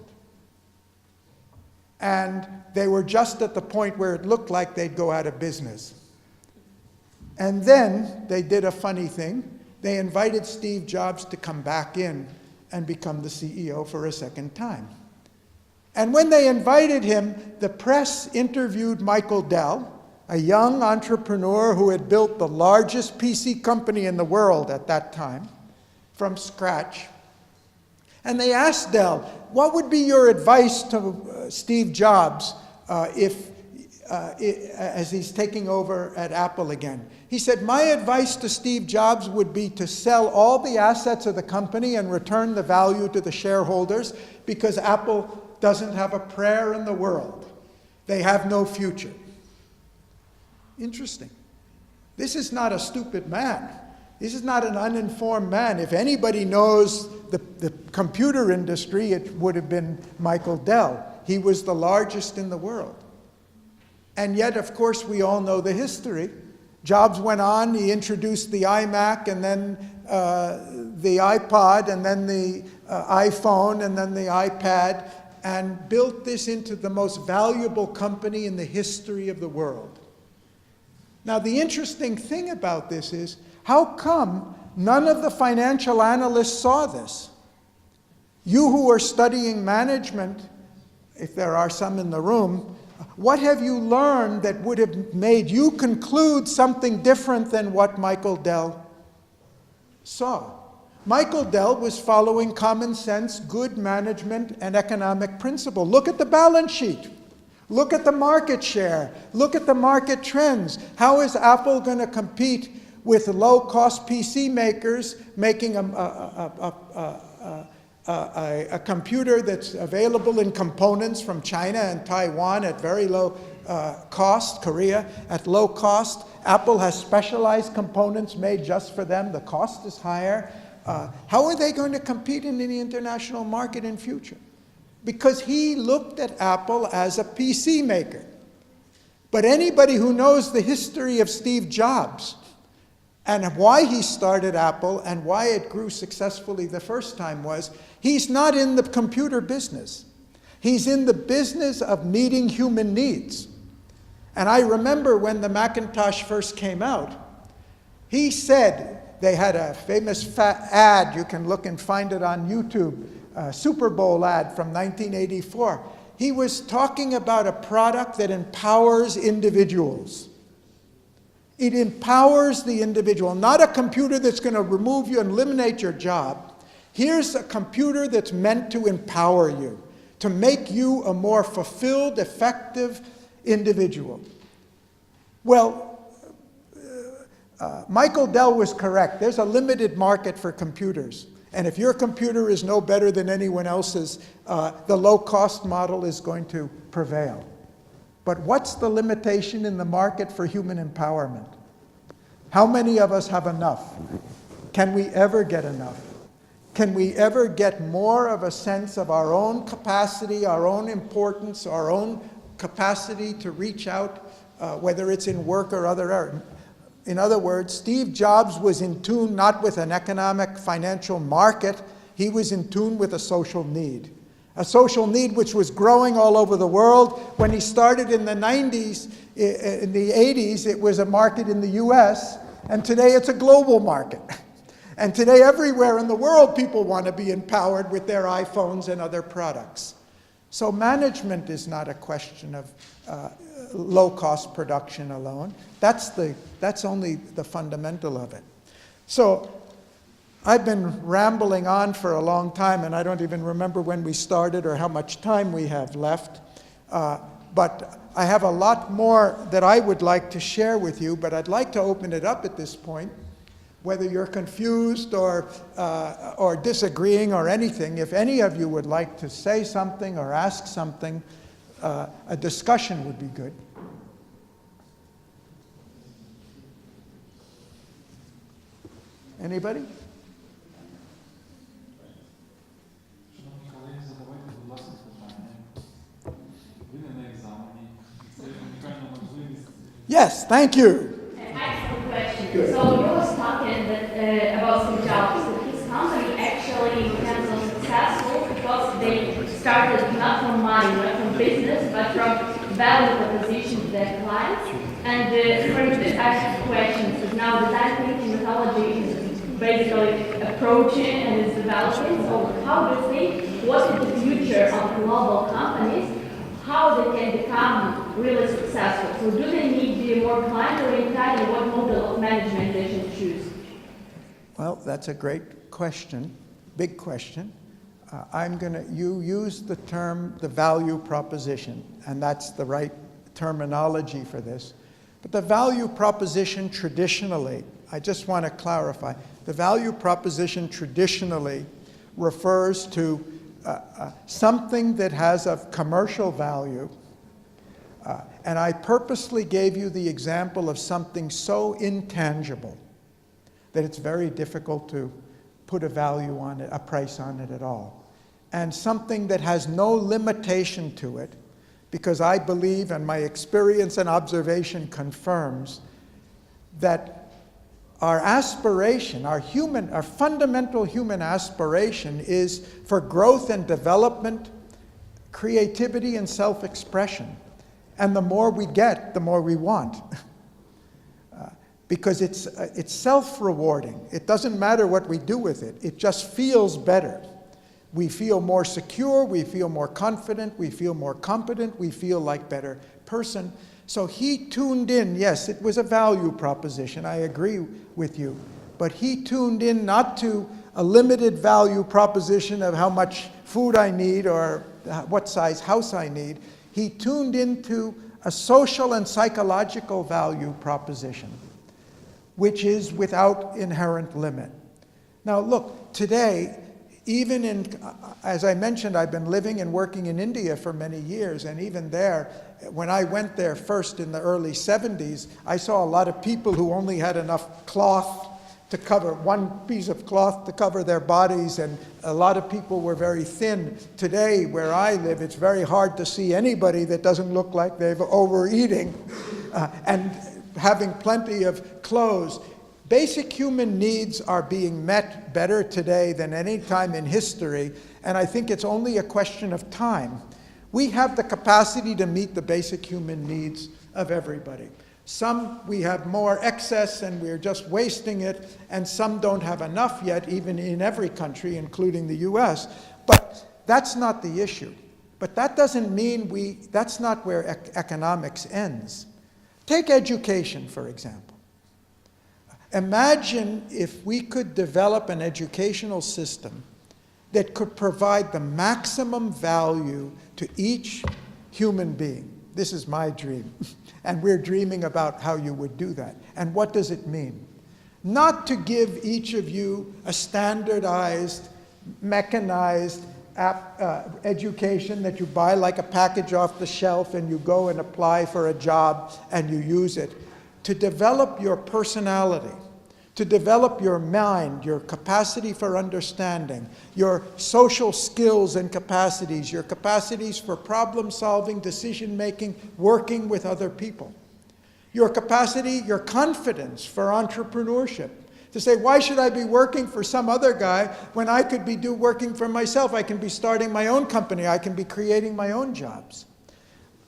And they were just at the point where it looked like they'd go out of business. And then they did a funny thing. They invited Steve Jobs to come back in and become the CEO for a second time. And when they invited him, the press interviewed Michael Dell, a young entrepreneur who had built the largest PC company in the world at that time, from scratch. And they asked Dell, what would be your advice to Steve Jobs as he's taking over at Apple again? He said, my advice to Steve Jobs would be to sell all the assets of the company and return the value to the shareholders, because Apple doesn't have a prayer in the world. They have no future. Interesting. This is not a stupid man. This is not an uninformed man. If anybody knows the computer industry, it would have been Michael Dell. He was the largest in the world. And yet, of course, we all know the history. Jobs went on, he introduced the iMac, and then the iPod, and then the iPhone, and then the iPad, and built this into the most valuable company in the history of the world. Now, the interesting thing about this is, how come none of the financial analysts saw this? You who are studying management, if there are some in the room, what have you learned that would have made you conclude something different than what Michael Dell saw? Michael Dell was following common sense, good management, and economic principle. Look at the balance sheet. Look at the market share. Look at the market trends. How is Apple going to compete with low-cost PC makers making a computer that's available in components from China and Taiwan at very low cost, Korea at low cost? Apple has specialized components made just for them. The cost is higher. How are they going to compete in the international market in future? Because he looked at Apple as a PC maker. But anybody who knows the history of Steve Jobs and why he started Apple and why it grew successfully the first time was, he's not in the computer business. He's in the business of meeting human needs. And I remember when the Macintosh first came out, He said, they had a famous ad, you can look and find it on YouTube, a Super Bowl ad from 1984. He was talking about a product that empowers individuals. It empowers the individual, not a computer that's going to remove you and eliminate your job. Here's a computer that's meant to empower you, to make you a more fulfilled, effective individual. Well, Michael Dell was correct. There's a limited market for computers. And if your computer is no better than anyone else's, the low-cost model is going to prevail. But what's the limitation in the market for human empowerment? How many of us have enough? Can we ever get enough? Can we ever get more of a sense of our own capacity, our own importance, our own capacity to reach out, whether it's in work or other area? In other words, Steve Jobs was in tune not with an economic financial market, he was in tune with a social need. A social need which was growing all over the world. When he started in the 90s, in the 80s, it was a market in the US, and today it's a global market. And today everywhere in the world, people want to be empowered with their iPhones and other products. So management is not a question of low-cost production alone. That's only the fundamental of it. So I've been rambling on for a long time, and I don't even remember when we started or how much time we have left. But I have a lot more that I would like to share with you, but I'd like to open it up at this point, whether you're confused or disagreeing or anything. If any of you would like to say something or ask something, a discussion would be good. Anybody? Шановні колеги, задавайте, будь ласка, питання. Ви не на екзамені. Це унікальна можливість. Yes, thank you. I have a question. So you was talking about Steve Jobs, that his company actually became so successful because they started not from money, not from business, but from value proposition to their clients. And according to this, I have questions. Now design thinking methodology is basically approaching and is developing. So how do you think, what is the future of global companies? How they can become really successful? So do they need to be more client-oriented, and what model of management they should choose? Well, that's a great question, big question. You use the term, the value proposition, and that's the right terminology for this. But the value proposition traditionally, I just want to clarify, the value proposition traditionally refers to something that has a commercial value. And I purposely gave you the example of something so intangible that it's very difficult to put a value on it, a price on it at all. And something that has no limitation to it, because I believe, and my experience and observation confirms, that our aspiration, our fundamental human aspiration is for growth and development, creativity and self-expression. And the more we get, the more we want. Because it's self-rewarding. It doesn't matter what we do with it. It just feels better. We feel more secure, we feel more confident, we feel more competent, we feel like better person. So he tuned in, yes, it was a value proposition, I agree with you. But he tuned in not to a limited value proposition of how much food I need or what size house I need. He tuned into a social and psychological value proposition, which is without inherent limit. Now look, today, even in, as I mentioned, I've been living and working in India for many years, and even there, when I went there first in the early 70s, I saw a lot of people who only had enough cloth to cover, one piece of cloth to cover their bodies, and a lot of people were very thin. Today, where I live, it's very hard to see anybody that doesn't look like they're overeating and having plenty of clothes. Basic human needs are being met better today than any time in history, and I think it's only a question of time. We have the capacity to meet the basic human needs of everybody. Some we have more excess and we're just wasting it, and some don't have enough yet, even in every country, including the US. But that's not the issue. But that doesn't mean that's not where economics ends. Take education, for example. Imagine if we could develop an educational system that could provide the maximum value to each human being. This is my dream. And we're dreaming about how you would do that. And what does it mean? Not to give each of you a standardized, mechanized education that you buy like a package off the shelf and you go and apply for a job and you use it. To develop your personality, to develop your mind, your capacity for understanding, your social skills and capacities, your capacities for problem solving, decision making, working with other people. Your capacity, your confidence for entrepreneurship. To say, why should I be working for some other guy when I could be working for myself? I can be starting my own company. I can be creating my own jobs.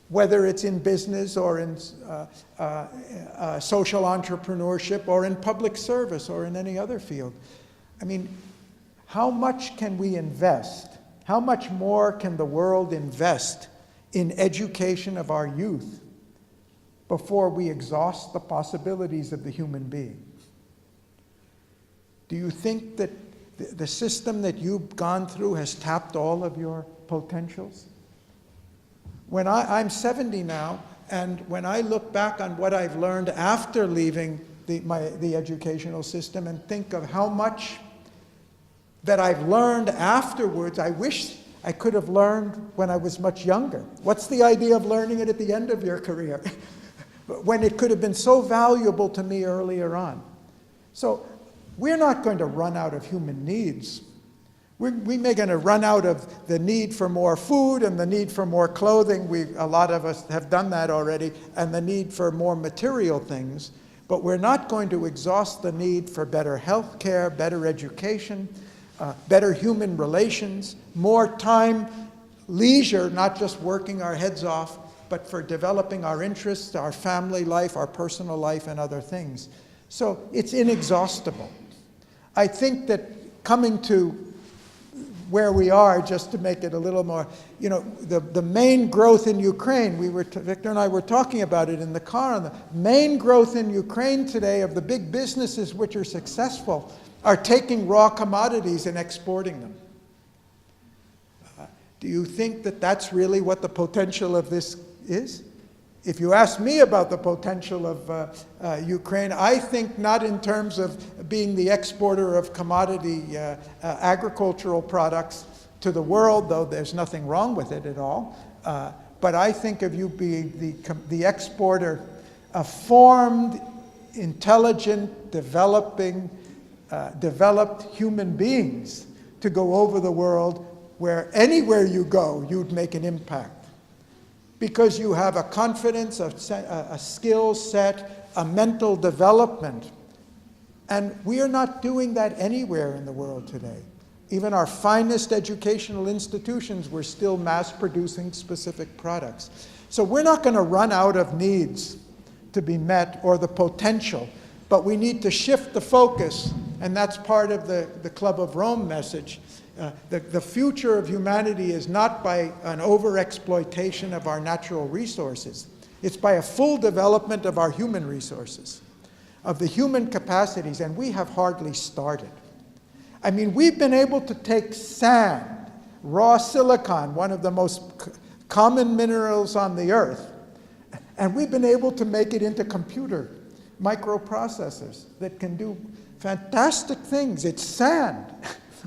Whether it's in business or in social entrepreneurship or in public service or in any other field. I mean, how much can we invest? How much more can the world invest in education of our youth before we exhaust the possibilities of the human being? Do you think that the system that you've gone through has tapped all of your potentials? When I'm 70 now, and when I look back on what I've learned after leaving the educational system and think of how much that I've learned afterwards, I wish I could have learned when I was much younger. What's the idea of learning it at the end of your career? When it could have been so valuable to me earlier on. So we're not going to run out of human needs. We may going to run out of the need for more food and the need for more clothing. A lot of us have done that already, and the need for more material things. But we're not going to exhaust the need for better health care, better education, better human relations, more time, leisure, not just working our heads off, but for developing our interests, our family life, our personal life, and other things. So it's inexhaustible. I think that coming to where we are, just to make it a little more, the main growth in Ukraine, Victor and I were talking about it in the car, and the main growth in Ukraine today of the big businesses which are successful are taking raw commodities and exporting them. Do you think that that's really what the potential of this is? If you ask me about the potential of Ukraine, I think not in terms of being the exporter of commodity agricultural products to the world, though there's nothing wrong with it at all. But I think of you being the exporter of formed, intelligent, developed human beings to go over the world where anywhere you go, you'd make an impact. Because you have a confidence, a skill set, a mental development. And we are not doing that anywhere in the world today. Even our finest educational institutions, we're still mass producing specific products. So we're not going to run out of needs to be met or the potential, but we need to shift the focus, and that's part of the Club of Rome message. The future of humanity is not by an overexploitation of our natural resources. It's by a full development of our human resources, of the human capacities, and we have hardly started. I mean, we've been able to take sand, raw silicon, one of the most common minerals on the earth, and we've been able to make it into computer microprocessors that can do fantastic things. It's sand.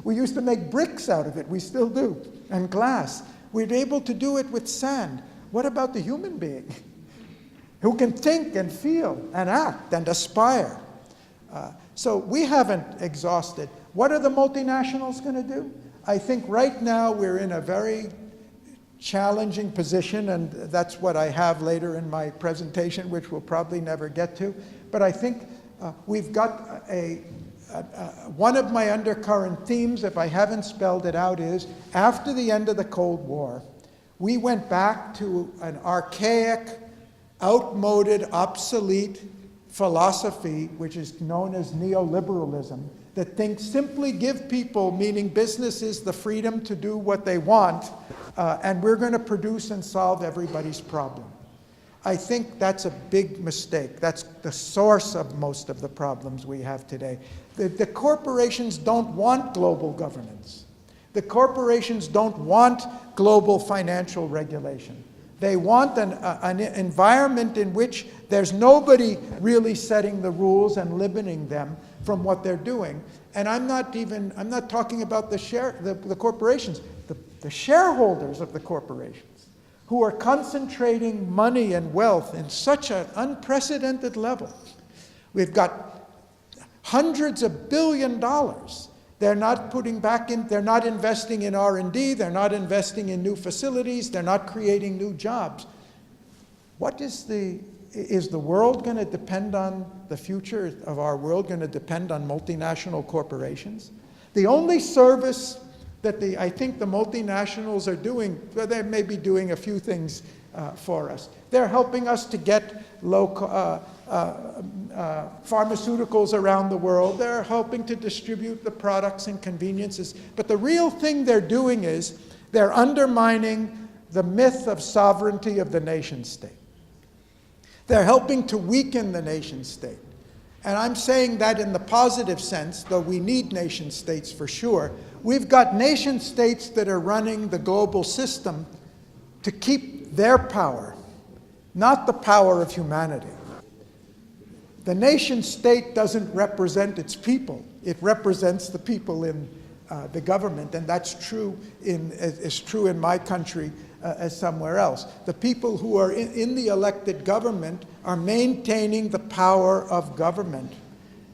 We used to make bricks out of it. We still do. And glass. We're able to do it with sand. What about the human being who can think and feel and act and aspire? So we haven't exhausted. What are the multinationals going to do? I think right now we're in a very challenging position, and that's what I have later in my presentation, which we'll probably never get to. But I think we've got one of my undercurrent themes, if I haven't spelled it out, is after the end of the Cold War, we went back to an archaic outmoded, obsolete philosophy, which is known as neoliberalism, that thinks simply give people, meaning businesses, the freedom to do what they want, and we're going to produce and solve everybody's problem. I think that's a big mistake. That's the source of most of the problems we have today. The corporations don't want global governance. The corporations don't want global financial regulation. They want an environment in which there's nobody really setting the rules and limiting them from what they're doing. And I'm not talking about the corporations, the shareholders of the corporations, who are concentrating money and wealth in such an unprecedented level. We've got hundreds of $billions. They're not putting back in, they're not investing in R&D, they're not investing in new facilities, they're not creating new jobs. Is the world going to depend on, the future of our world going to depend on multinational corporations? The only service that I think the multinationals are doing, well, they may be doing a few things for us. They're helping us to get pharmaceuticals around the world. They're helping to distribute the products and conveniences. But the real thing they're doing is they're undermining the myth of sovereignty of the nation state. They're helping to weaken the nation state. And I'm saying that in the positive sense, though we need nation states for sure. We've got nation states that are running the global system to keep their power, not the power of humanity. The nation state doesn't represent its people. It represents the people in the government, and that's true is true in my country as somewhere else. The people who are in the elected government are maintaining the power of government,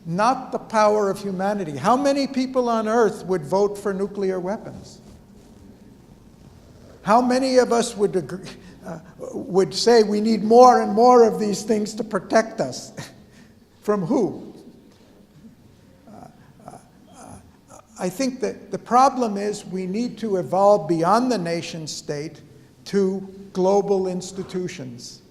not the power of humanity. How many people on earth would vote for nuclear weapons? How many of us would say we need more and more of these things to protect us? From who? I think that the problem is we need to evolve beyond the nation state to global institutions.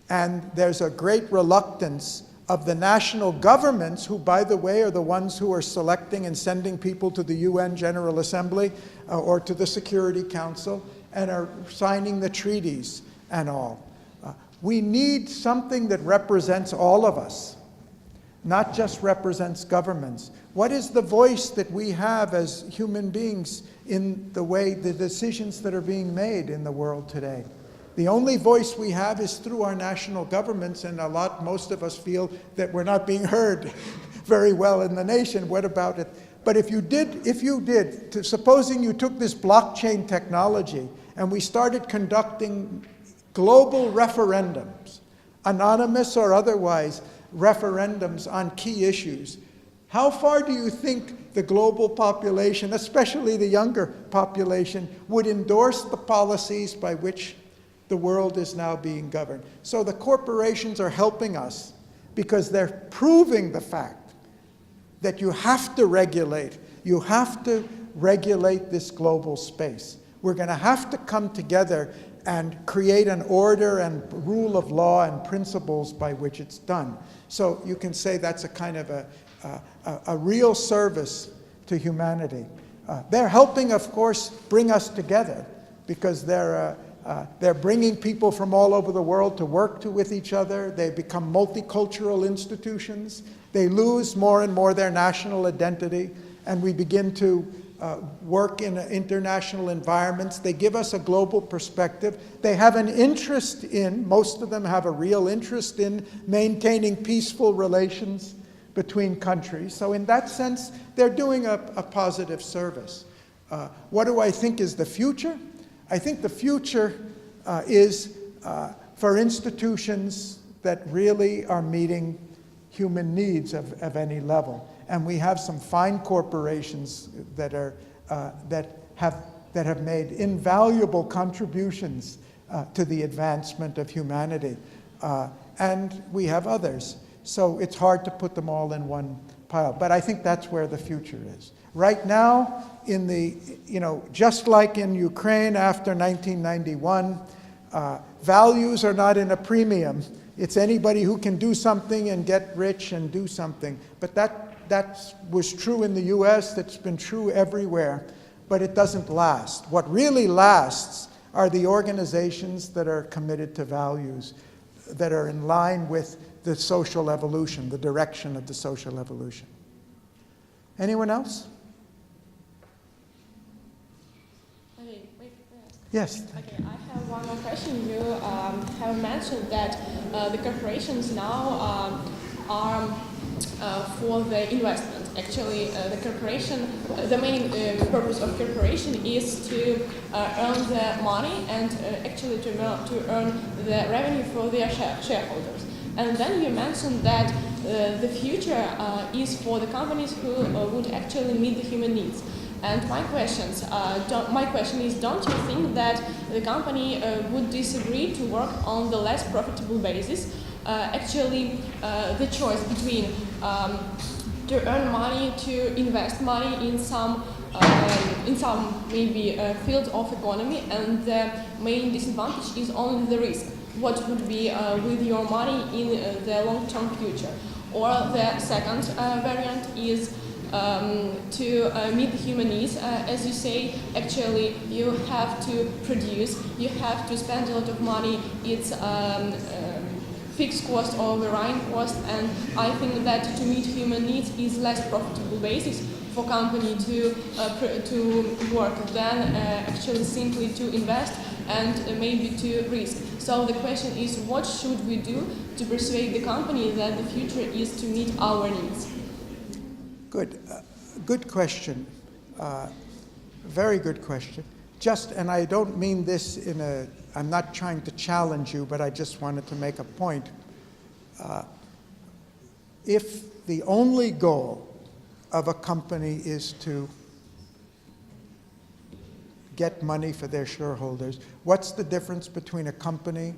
And there's a great reluctance of the national governments, who, by the way, are the ones who are selecting and sending people to the UN General Assembly or to the Security Council and are signing the treaties and all. We need something that represents all of us, not just represents governments. What is the voice that we have as human beings in the way the decisions that are being made in the world today? The only voice we have is through our national governments, and most of us feel that we're not being heard very well in the nation. What about it? But if you did, supposing you took this blockchain technology and we started conducting global referendums, anonymous or otherwise, referendums on key issues, how far do you think the global population, especially the younger population, would endorse the policies by which the world is now being governed? So the corporations are helping us because they're proving the fact that you have to regulate. You have to regulate this global space. We're going to have to come together and create an order and rule of law and principles by which it's done. So you can say that's a kind of a real service to humanity. They're helping, of course, bring us together because they're bringing people from all over the world to work with each other. They become multicultural institutions. They lose more and more their national identity, and we begin to work in international environments. They give us a global perspective. They have an interest in, most of them have a real interest in maintaining peaceful relations between countries. So in that sense, they're doing a positive service. What do I think is the future? I think the future is for institutions that really are meeting human needs of any level. And we have some fine corporations that have made invaluable contributions to the advancement of humanity. And we have others. So it's hard to put them all in one pile. But I think that's where the future is. Right now, just like in Ukraine after 1991, values are not in a premium It's anybody who can do something and get rich and do something. But that was true in the US, that's been true everywhere, but it doesn't last. What really lasts are the organizations that are committed to values, that are in line with the social evolution, the direction of the social evolution. Anyone else? Okay, wait. Yes. Okay, I have one more question. You have mentioned that the corporations now are for the investment. Actually, the corporation, the main purpose of corporation is to earn the money and actually to earn the revenue for their shareholders. And then you mentioned that the future is for the companies who would actually meet the human needs. And my question is, don't you think that the company would disagree to work on the less profitable basis? Actually, the choice between to earn money, to invest money in some maybe field of economy, and the main disadvantage is only the risk. What would be with your money in the long-term future? Or the second variant is to meet the human needs. As you say, actually you have to produce, you have to spend a lot of money. It's fixed cost or varying cost, and I think that to meet human needs is less profitable basis for company to work than actually simply to invest and maybe to risk. So the question is, what should we do to persuade the company that the future is to meet our needs? Good. Good question. Very good question. And I don't mean this I'm not trying to challenge you, but I just wanted to make a point. If the only goal of a company is to get money for their shareholders, what's the difference between a company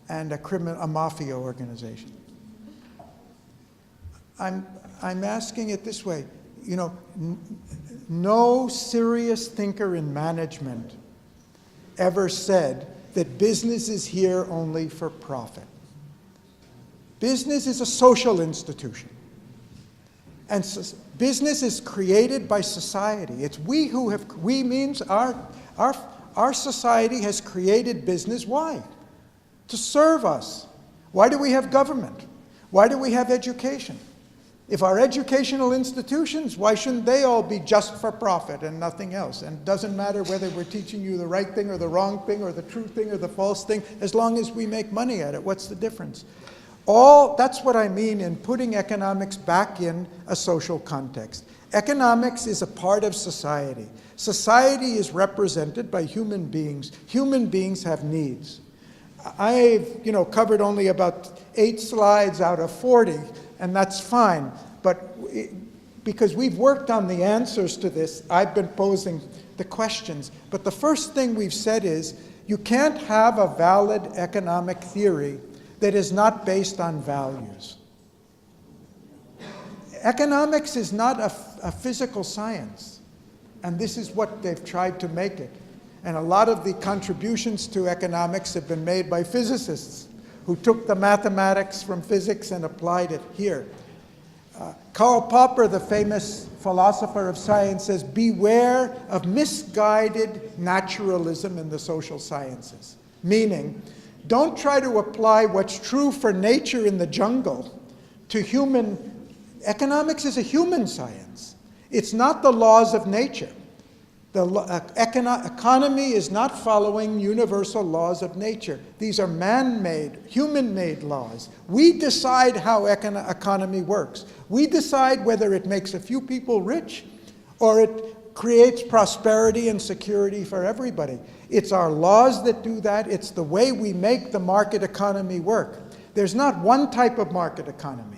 and a mafia organization? I'm asking it this way. You know, no serious thinker in management ever said that business is here only for profit. Business is a social institution. And business is created by society. It's we means our society has created business. Why? To serve us. Why do we have government? Why do we have education? If our educational institutions, why shouldn't they all be just for profit and nothing else? And it doesn't matter whether we're teaching you the right thing or the wrong thing or the true thing or the false thing, as long as we make money at it. What's the difference? That's what I mean in putting economics back in a social context. Economics is a part of society. Society is represented by human beings. Human beings have needs. I've covered only about 8 slides out of 40, and that's fine. But because we've worked on the answers to this, I've been posing the questions. But the first thing we've said is, you can't have a valid economic theory that is not based on values. Economics is not a physical science, and this is what they've tried to make it. And a lot of the contributions to economics have been made by physicists who took the mathematics from physics and applied it here. Karl Popper, the famous philosopher of science, says, beware of misguided naturalism in the social sciences. Meaning, don't try to apply what's true for nature in the jungle to human. Economics is a human science. It's not the laws of nature. The economy is not following universal laws of nature. These are man-made, human-made laws. We decide how economy works. We decide whether it makes a few people rich or it creates prosperity and security for everybody. It's our laws that do that. It's the way we make the market economy work. There's not one type of market economy.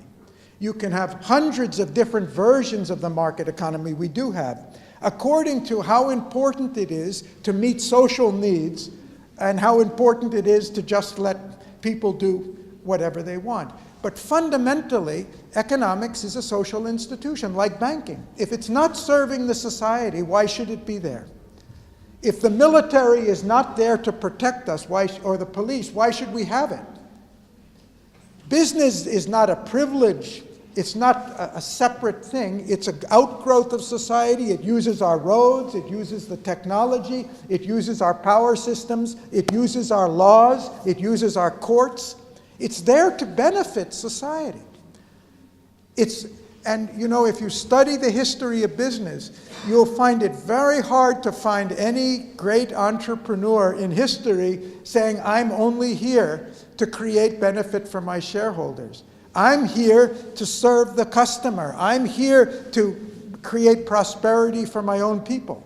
You can have hundreds of different versions of the market economy. We do have, according to how important it is to meet social needs and how important it is to just let people do whatever they want. But fundamentally, economics is a social institution, like banking. If it's not serving the society, why should it be there? If the military is not there to protect us, or the police, why should we have it? Business is not a privilege. It's not a separate thing. It's an outgrowth of society. It uses our roads. It uses the technology. It uses our power systems. It uses our laws. It uses our courts. It's there to benefit society. And you know, if you study the history of business, you'll find it very hard to find any great entrepreneur in history saying, I'm only here to create benefit for my shareholders. I'm here to serve the customer. I'm here to create prosperity for my own people.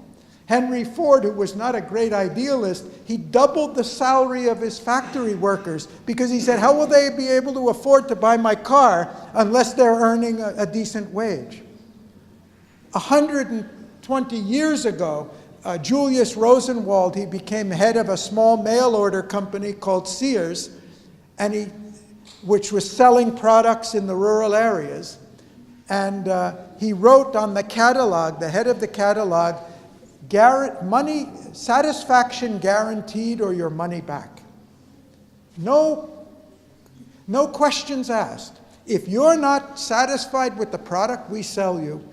Henry Ford, who was not a great idealist, he doubled the salary of his factory workers because he said, how will they be able to afford to buy my car unless they're earning a decent wage? 120 years ago, Julius Rosenwald, he became head of a small mail order company called Sears, and which was selling products in the rural areas. And he wrote on the catalog, the head of the catalog, money, satisfaction guaranteed or your money back. No questions asked. If you're not satisfied with the product we sell you,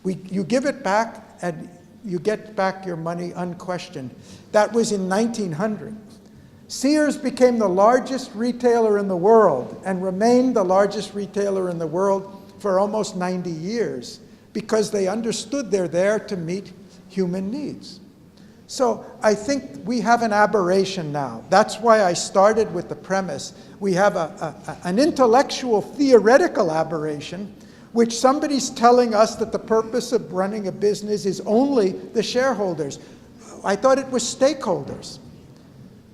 you give it back and you get back your money unquestioned. That was in 1900. Sears became the largest retailer in the world and remained the largest retailer in the world for almost 90 years because they understood they're there to meet human needs. So I think we have an aberration now. That's why I started with the premise. We have an intellectual, theoretical aberration, which somebody's telling us that the purpose of running a business is only the shareholders. I thought it was stakeholders.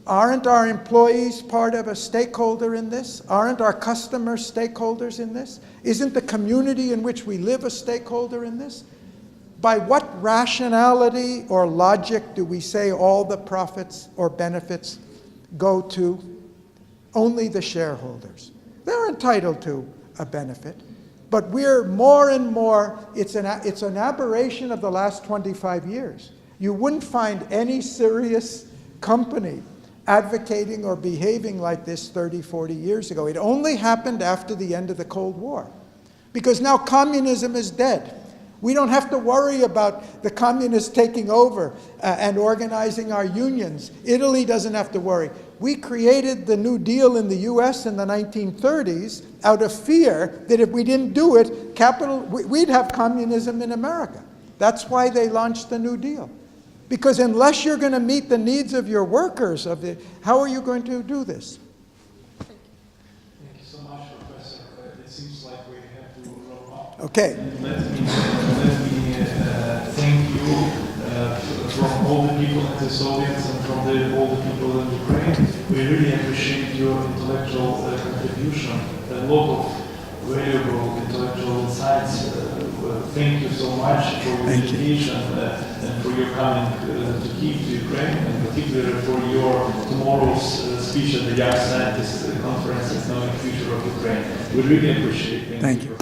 Aren't our employees part of a stakeholder in this? Aren't our customers stakeholders in this? Isn't the community in which we live a stakeholder in this? By what rationality or logic do we say all the profits or benefits go to only the shareholders? They're entitled to a benefit, but we're more and more, it's an aberration of the last 25 years. You wouldn't find any serious company advocating or behaving like this 30, 40 years ago. It only happened after the end of the Cold War, because now communism is dead. We don't have to worry about the communists taking over and organizing our unions. Italy doesn't have to worry. We created the New Deal in the US in the 1930s out of fear that if we didn't do it, we'd have communism in America. That's why they launched the New Deal. Because unless you're going to meet the needs of your workers, how are you going to do this? Thank you so much, Professor. It seems like we have to wrap up. Okay. Let me thank you from all the people in this audience and from all the people in Ukraine. We really appreciate your intellectual contribution, a lot of valuable intellectual insights. Thank you so much for your dedication and for your coming to Kyiv, to Ukraine, and particularly for your tomorrow's speech at the Young Scientists Conference, Economic Future of Ukraine. We really appreciate it. Thank you.